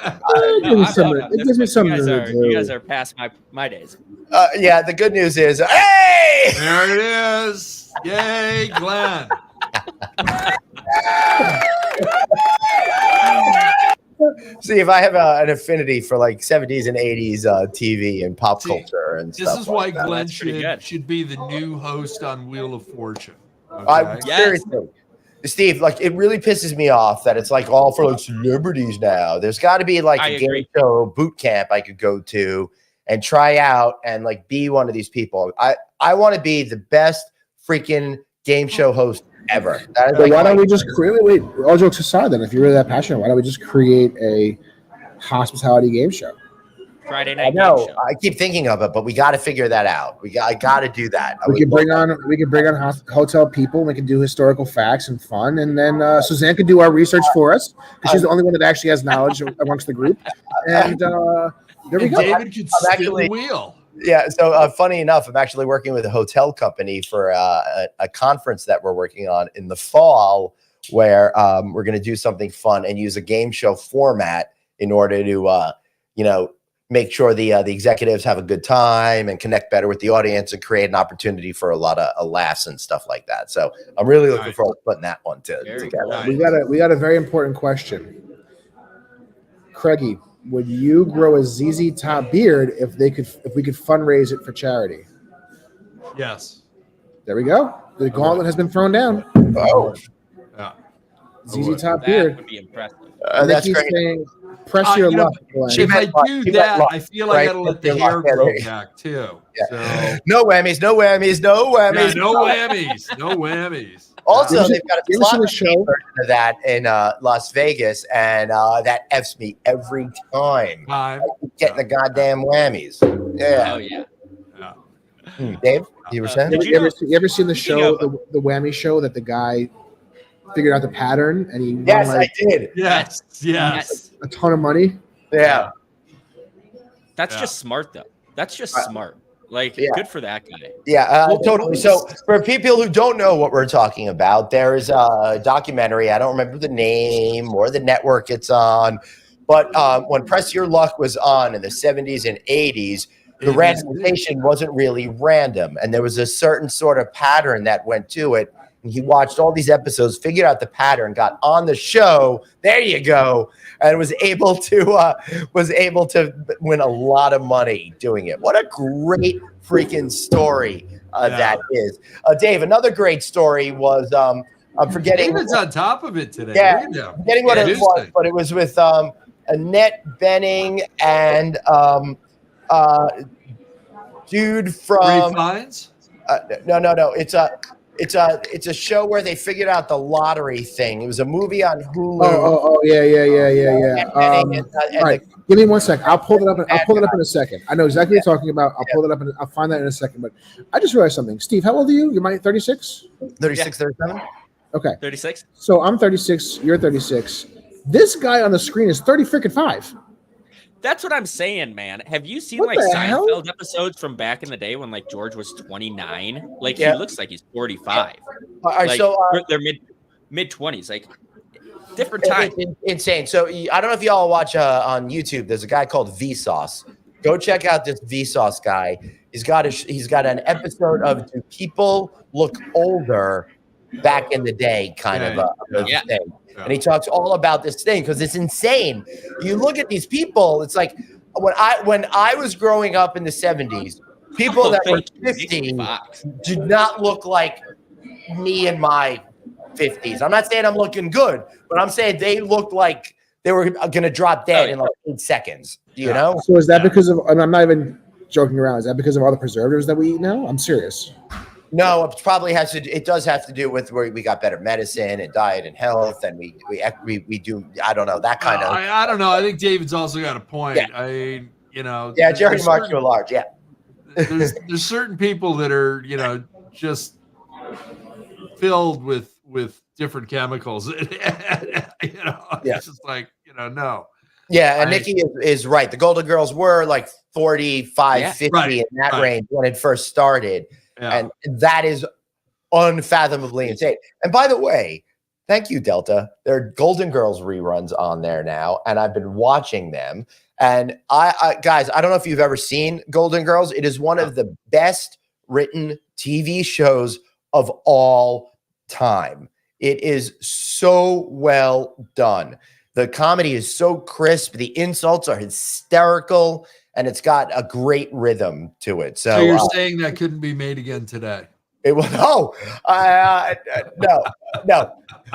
gives me something. You guys are past my days. Yeah, the good news is, hey! There it is. Yay, Glenn. See, if I have an affinity for like 70s and 80s TV and pop culture and stuff. This is why Glenn should be the new host on Wheel of Fortune. Okay? Seriously. Steve, like, it really pisses me off that it's like all for like celebrities now. There's got to be like a game show boot camp I could go to and try out and like be one of these people. I want to be the best freaking game show host ever. That is why don't we just create? Wait, all jokes aside, then, if you're really that passionate, why don't we just create a hospitality game show? Friday night. I know. I keep thinking of it, but we got to figure that out. I got to do that. We can bring on hotel people. We can do historical facts and fun, and then Suzanne can do our research for us because she's the only one that actually has knowledge amongst the group. And there we go. David could spin the wheel. Yeah. So funny enough, I'm actually working with a hotel company for a conference that we're working on in the fall, where we're going to do something fun and use a game show format in order to, make sure the executives have a good time and connect better with the audience and create an opportunity for a lot of laughs and stuff like that. So I'm really looking forward to putting that one together. We got a very important question. Craigie, would you grow a ZZ Top beard if we could fundraise it for charity? Yes. There we go. The gauntlet has been thrown down. Oh. Yeah. ZZ Top beard. That would be impressive. That's great. Saying, press your luck. If I do that, I feel I got to let the hair grow back too. Yeah. So. No whammies, no whammies, no whammies. Yeah, no whammies, no whammies. Also, they've got a slot machine version of that in Las Vegas, and that F's me every time. I keep getting the goddamn whammies. Yeah. Oh, yeah. Dave, you were saying? You ever seen the show, the whammy show, that the guy figured out the pattern and he won I did. Yes. A ton of money. Yeah. That's just smart, though. That's just smart. Like, good for that guy. Yeah, totally. So for people who don't know what we're talking about, there is a documentary. I don't remember the name or the network it's on. But when Press Your Luck was on in the 70s and 80s, the randomization wasn't really random. And there was a certain sort of pattern that went to it. And he watched all these episodes, figured out the pattern, got on the show. There you go. And was able to win a lot of money doing it. What a great freaking story that is. Dave, another great story was I'm forgetting. David's on top of it today. Yeah, forgetting what it was, but it was with Annette Bening and dude from Ray Fiennes? No. It's a show where they figured out the lottery thing. It was a movie on Hulu. Yeah. All right, give me 1 second. I'll pull it up. I'll pull it up in a second. I know exactly what you're talking about. I'll pull it up and I'll find that in a second. But I just realized something. Steve, how old are you? You're 36? 36, 37? Okay. 36? So I'm 36. You're 36. This guy on the screen is 5. That's what I'm saying, man. Have you seen What like the Seinfeld hell? episodes from back in the day when like George was 29? Like he looks like he's 45. All right, like, so they're mid 20s, like different time. Insane. So I don't know if y'all watch on YouTube. There's a guy called Vsauce Go check out this Vsauce guy. He's got an episode of Do People Look Older Back in the Day kind of a thing. Yeah. And he talks all about this thing because it's insane. You look at these people, it's like when I was growing up in the 70s, people that were 50 did not look like me in my 50s. I'm not saying I'm looking good, but I'm saying they looked like they were going to drop dead in like 8 seconds. You know? So is that because of, and I'm not even joking around, is that because of all the preservatives that we eat now? I'm serious. No, it probably has to. It does have to do with where we got better medicine and diet and health, and we do. I don't know that kind of. I don't know. I think David's also got a point. Yeah. Yeah, Jerry marked you a large. Yeah. There's certain people that are just filled with different chemicals. It's just like no. Yeah, and Nikki is right. The Golden Girls were like 45, 50 in that range when it first started. Yeah. And that is unfathomably insane. And by the way, thank you, Delta. There are Golden Girls reruns on there now, and I've been watching them. And guys, I don't know if you've ever seen Golden Girls. It is one of the best written TV shows of all time. It is so well done. The comedy is so crisp. The insults are hysterical. And it's got a great rhythm to it. So you're saying that couldn't be made again today? It was no.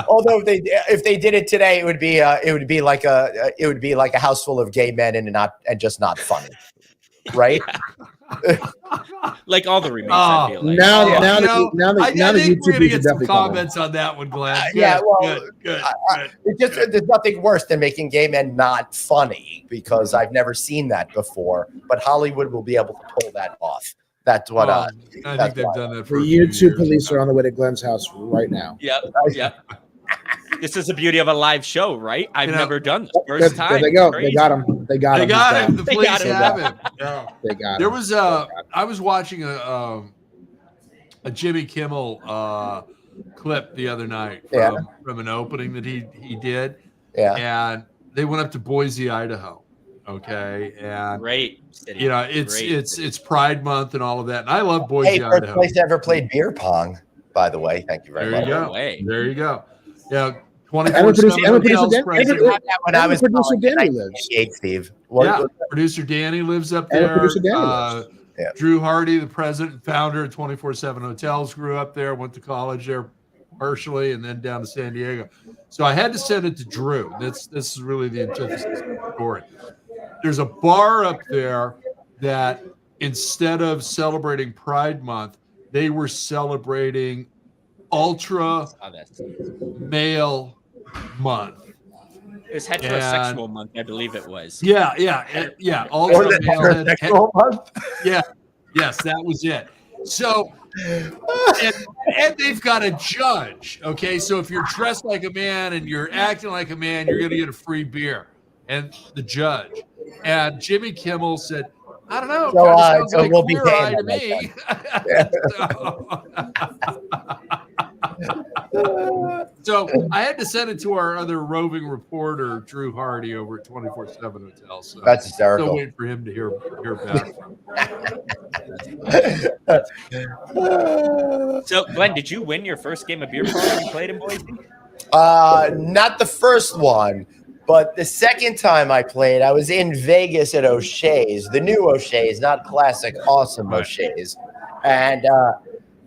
Although if they did it today, it would be like a house full of gay men and just not funny, right? Like all the remakes. I feel like. I think we're gonna get some comments on that one, Glenn. Good. There's nothing worse than making gay men not funny because I've never seen that before. But Hollywood will be able to pull that off. That's what I think they've done that. The YouTube police are on the way to Glenn's house right now. Yep. This is the beauty of a live show, right? I've never done this. First time. There they go. They got him. They got him. The police have him. Yeah. They got him. There was I was watching a Jimmy Kimmel clip the other night from an opening that he did. Yeah. And they went up to Boise, Idaho. Okay. And great city. It's Pride Month and all of that. And I love Boise, Idaho. First place ever played beer pong, by the way. Thank you very much. There you go. Yeah, 24/7 hotels present. When I was producer Danny lives. Steve. Producer Danny lives up there. Producer Danny lives. Drew Hardy, the president and founder of 24/7 Hotels, grew up there. Went to college there partially, and then down to San Diego. So I had to send it to Drew. This is really the antithesis of the story. There's a bar up there that instead of celebrating Pride Month, they were celebrating Ultra Male Month. It was heterosexual month, I believe it was. Yeah. Ultra Male month. Yeah. Yes, that was it. So, and they've got a judge. Okay, so if you're dressed like a man and you're acting like a man, you're going to get a free beer. And the judge and Jimmy Kimmel said, I don't know. So like we'll be paying to me. So I had to send it to our other roving reporter, Drew Hardy, over at 24/7 Hotels. So that's hysterical. Still waiting for him to hear back. So, Glenn, did you win your first game of beer pong when you played in Boise? Not the first one. But the second time I played, I was in Vegas at O'Shea's, the new O'Shea's, not classic, awesome O'Shea's. And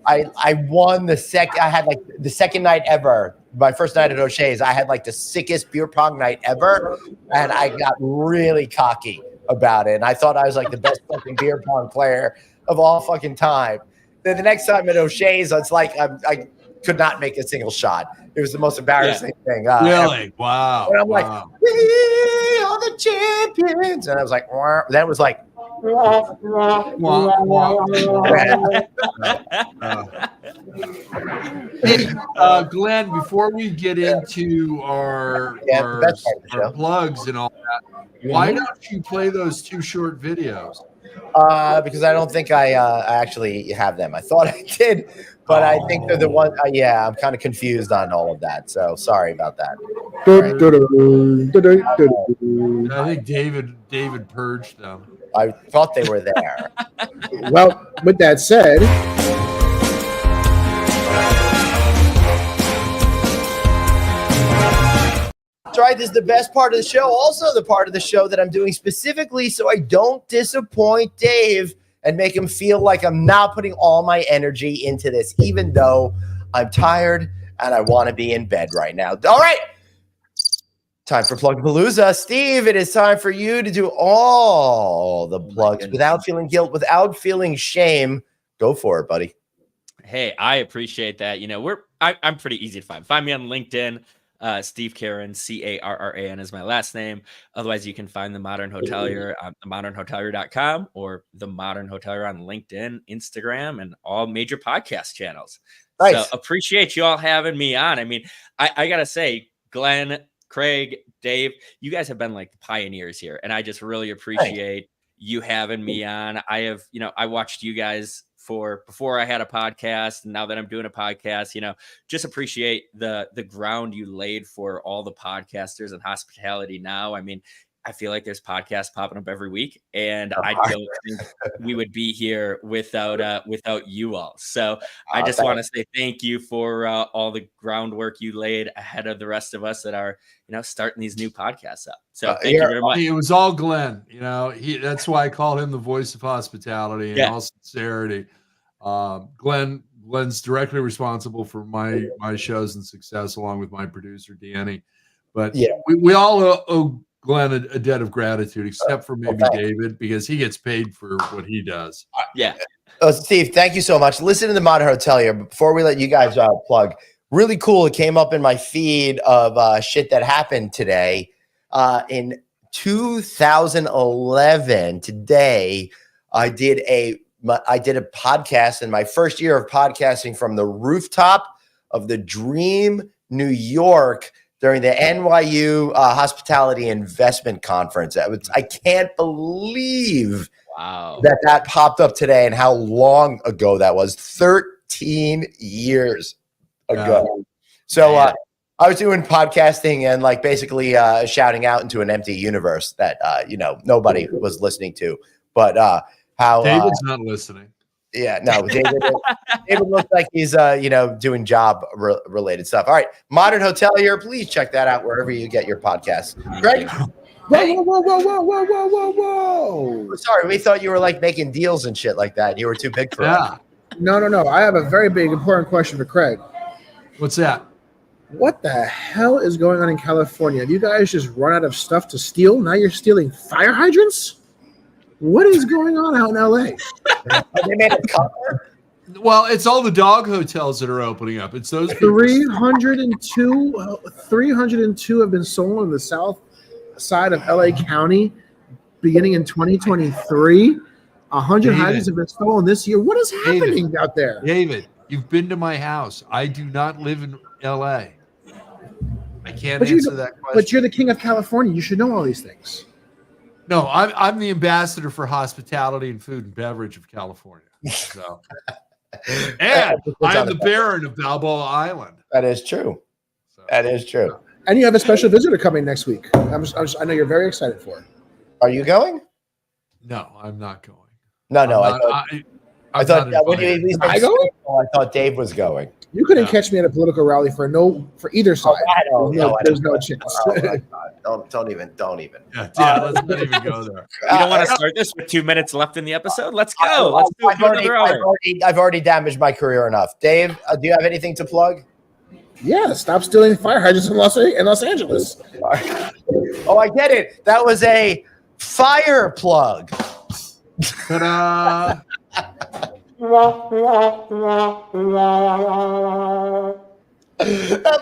I won the second. I had like the second night ever. My first night at O'Shea's, I had like the sickest beer pong night ever. And I got really cocky about it. And I thought I was like the best fucking beer pong player of all fucking time. Then the next time at O'Shea's, it's like I could not make a single shot. It was the most embarrassing thing. Really? Wow. And I'm like, we are the champions. And I was like, that was like, Hey, Glenn, before we get into our plugs and all that, why don't you play those 2 short videos? Because I don't think I actually have them. I thought I did, but I think they're the one. I'm kind of confused on all of that. So sorry about that. I think David purged them. I thought they were there. Well, with that said, that's right. This is the best part of the show. Also, the part of the show that I'm doing specifically so I don't disappoint Dave and make him feel like I'm not putting all my energy into this, even though I'm tired and I want to be in bed right now. All right. Time for Plug-Palooza. Steve, it is time for you to do all the plugs without feeling guilt, without feeling shame. Go for it, buddy. Hey, I appreciate that. I'm pretty easy to find. Find me on LinkedIn. Steve Carran, Carran is my last name. Otherwise, you can find The Modern Hotelier on themodernhotelier.com or The Modern Hotelier on LinkedIn, Instagram, and all major podcast channels. Nice. So appreciate you all having me on. I mean, I got to say, Glenn, Craig, Dave, you guys have been like the pioneers here. And I just really appreciate you having me on. I watched you guys before I had a podcast, and now that I'm doing a podcast, just appreciate the ground you laid for all the podcasters and hospitality now. I mean, I feel like there's podcasts popping up every week, and I don't think we would be here without you all. So I just want to say thank you for all the groundwork you laid ahead of the rest of us that are, starting these new podcasts up. So thank you very much. It was all Glenn. That's why I call him the voice of hospitality in all sincerity. Glenn's directly responsible for my shows and success, along with my producer Danny. But we all owe Glenn a debt of gratitude, except for maybe David, because he gets paid for what he does. Steve, thank you so much. Listen to The Modern Hotelier. Before we let you guys plug, really cool. It came up in my feed of shit that happened today. In 2011, today, I did a podcast in my first year of podcasting from the rooftop of the Dream, New York, during the NYU Hospitality Investment Conference. I can't believe that popped up today and how long ago that was. 13 years ago. So I was doing podcasting and basically shouting out into an empty universe that nobody was listening to. But how David's not listening. Yeah, no, David looks like he's doing job related stuff. All right, Modern Hotelier, please check that out wherever you get your podcasts. Greg, whoa! Sorry, we thought you were making deals and shit like that. You were too big for us. No. I have a very big important question for Craig. What's that? What the hell is going on in California? Have you guys just run out of stuff to steal? Now you're stealing fire hydrants? What is going on out in LA? They made a cover. Well, it's all the dog hotels that are opening up. It's those 302 have been sold on the south side of LA County beginning in 2023. 100 hydrants have been stolen this year. What is happening out there? David, you've been to my house. I do not live in LA. I can't answer that question. But you're the king of California. You should know all these things. No, I'm the ambassador for hospitality and food and beverage of California. So, and I'm the Baron of Balboa Island. That is true. That is true. And you have a special visitor coming next week. I know you're very excited for it. Are you going? No, I'm not going. No. I thought Dave was going. You couldn't catch me at a political rally for either side. There's no chance. Don't even. Yeah, let's not even go there. You don't want to start this with 2 minutes left in the episode? Let's go. Let's do another hour. I've already damaged my career enough. Dave, do you have anything to plug? Yeah, stop stealing fire hydrants in Los Angeles. Oh, I get it. That was a fire plug. Ta-da! That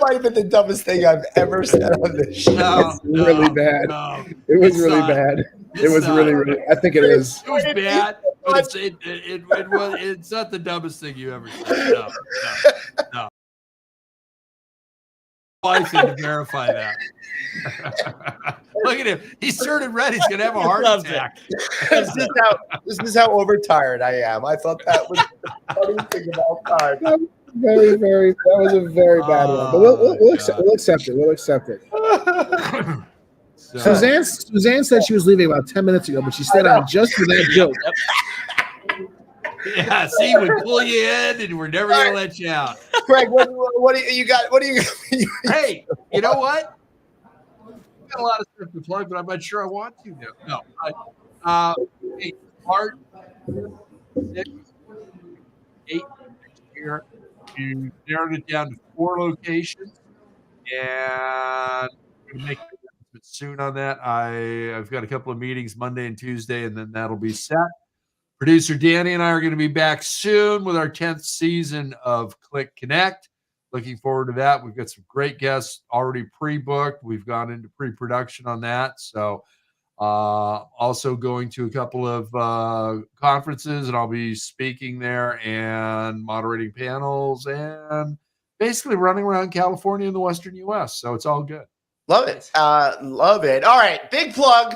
might have been the dumbest thing I've ever said on this show. It's really bad. It was really bad. It was really. I think it is. It was bad, but it's not the dumbest thing you ever said. No. Wife can verify that. Look at him. He's turning red. He's gonna have a heart attack. This is how overtired I am. I thought that was the funny thing of all time. That was a very bad one. But we'll accept it. We'll accept it. So. Suzanne said she was leaving about 10 minutes ago, but she stayed on just for that joke. Yeah, see, we pull you in, and we're never going to let you out. Craig, what do you got? What do you? Hey, you know what? I've got a lot of stuff to plug, but I'm not sure I want to now. No, hey, March 6, 8 next year, you narrowed it down to 4 locations, and we're going to make an announcement soon on that. I've got a couple of meetings Monday and Tuesday, and then that'll be set. Producer Danny and I are going to be back soon with our 10th season of Click Connect. Looking forward to that. We've got some great guests already pre-booked. We've gone into pre-production on that. So also going to a couple of conferences, and I'll be speaking there and moderating panels and basically running around California and the Western U.S. So it's all good. Love it. Love it. All right. Big plug.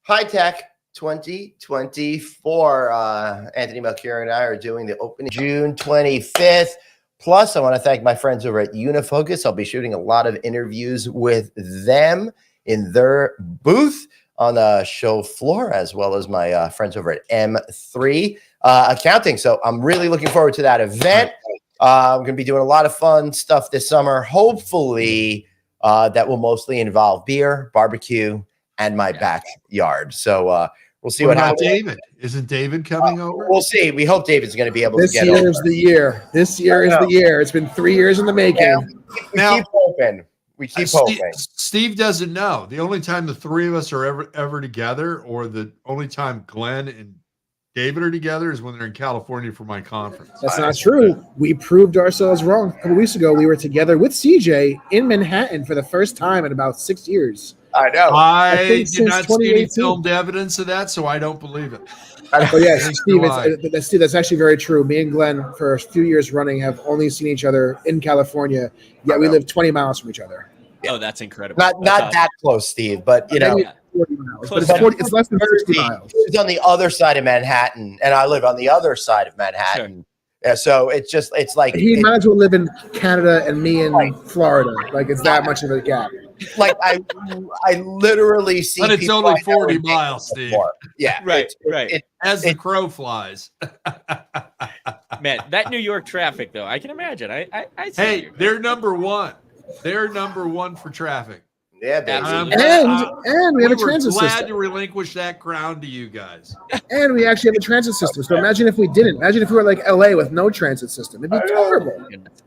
High Tech 2024. Anthony Melchior and I are doing the opening June 25th. Plus, I want to thank my friends over at Unifocus. I'll be shooting a lot of interviews with them in their booth on the show floor, as well as my friends over at M3 Accounting. So I'm really looking forward to that event. I'm going to be doing a lot of fun stuff this summer. Hopefully, that will mostly involve beer, barbecue, and my backyard. So we'll see what happens. David? Isn't David coming over? We'll see. We hope David's going to be able to get over. This year over. is the year. This year is the year. It's been 3 years in the making. We keep hoping. We keep hoping. Steve doesn't know. The only time the three of us are ever together, or the only time Glenn and David are together, is when they're in California for my conference. That's not true. We proved ourselves wrong. A couple weeks ago, we were together with CJ in Manhattan for the first time in about 6 years. I know. I did not see any filmed evidence of that, so I don't believe it. But yeah, Steve, that's actually very true. Me and Glenn, for a few years running, have only seen each other in California, yet we live 20 miles from each other. Oh, that's incredible. Not that close, Steve, but you know. 40 miles, but it's less than 60 miles. It's on the other side of Manhattan, and I live on the other side of Manhattan. Sure. Yeah, so it's like he might as well live in Canada and me in Florida. Like it's that much of a gap. Like I literally see. But it's only 40 miles, Steve. Yeah, right. As the crow flies. Man, that New York traffic, though, I can imagine. Hey, they're number one. They're number one for traffic. Yeah, baby. And we have a transit system. We're glad to relinquish that crown to you guys. And we actually have a transit system. So imagine if we didn't. Imagine if we were like LA with no transit system. It'd be terrible.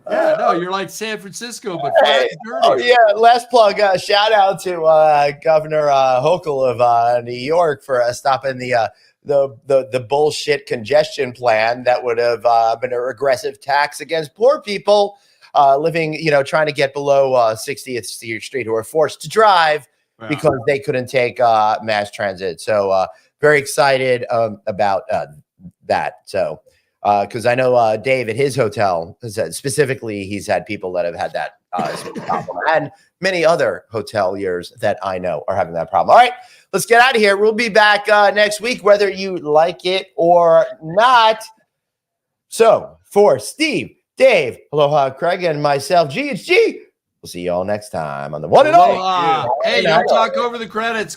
Yeah, no, you're like San Francisco, but dirty. Oh yeah, last plug. Shout out to Governor Hochul of New York for stopping the bullshit congestion plan that would have been a regressive tax against poor people. Living, trying to get below 60th Street, who are forced to drive because they couldn't take mass transit. So very excited about that. So because I know Dave at his hotel said specifically he's had people that have had that problem, and many other hoteliers that I know are having that problem. All right, let's get out of here. We'll be back next week, whether you like it or not. So for Steve, Dave, aloha, Craig, and myself, G, it's G. We'll see you all next time on the one and only. Hey, don't talk over the credits.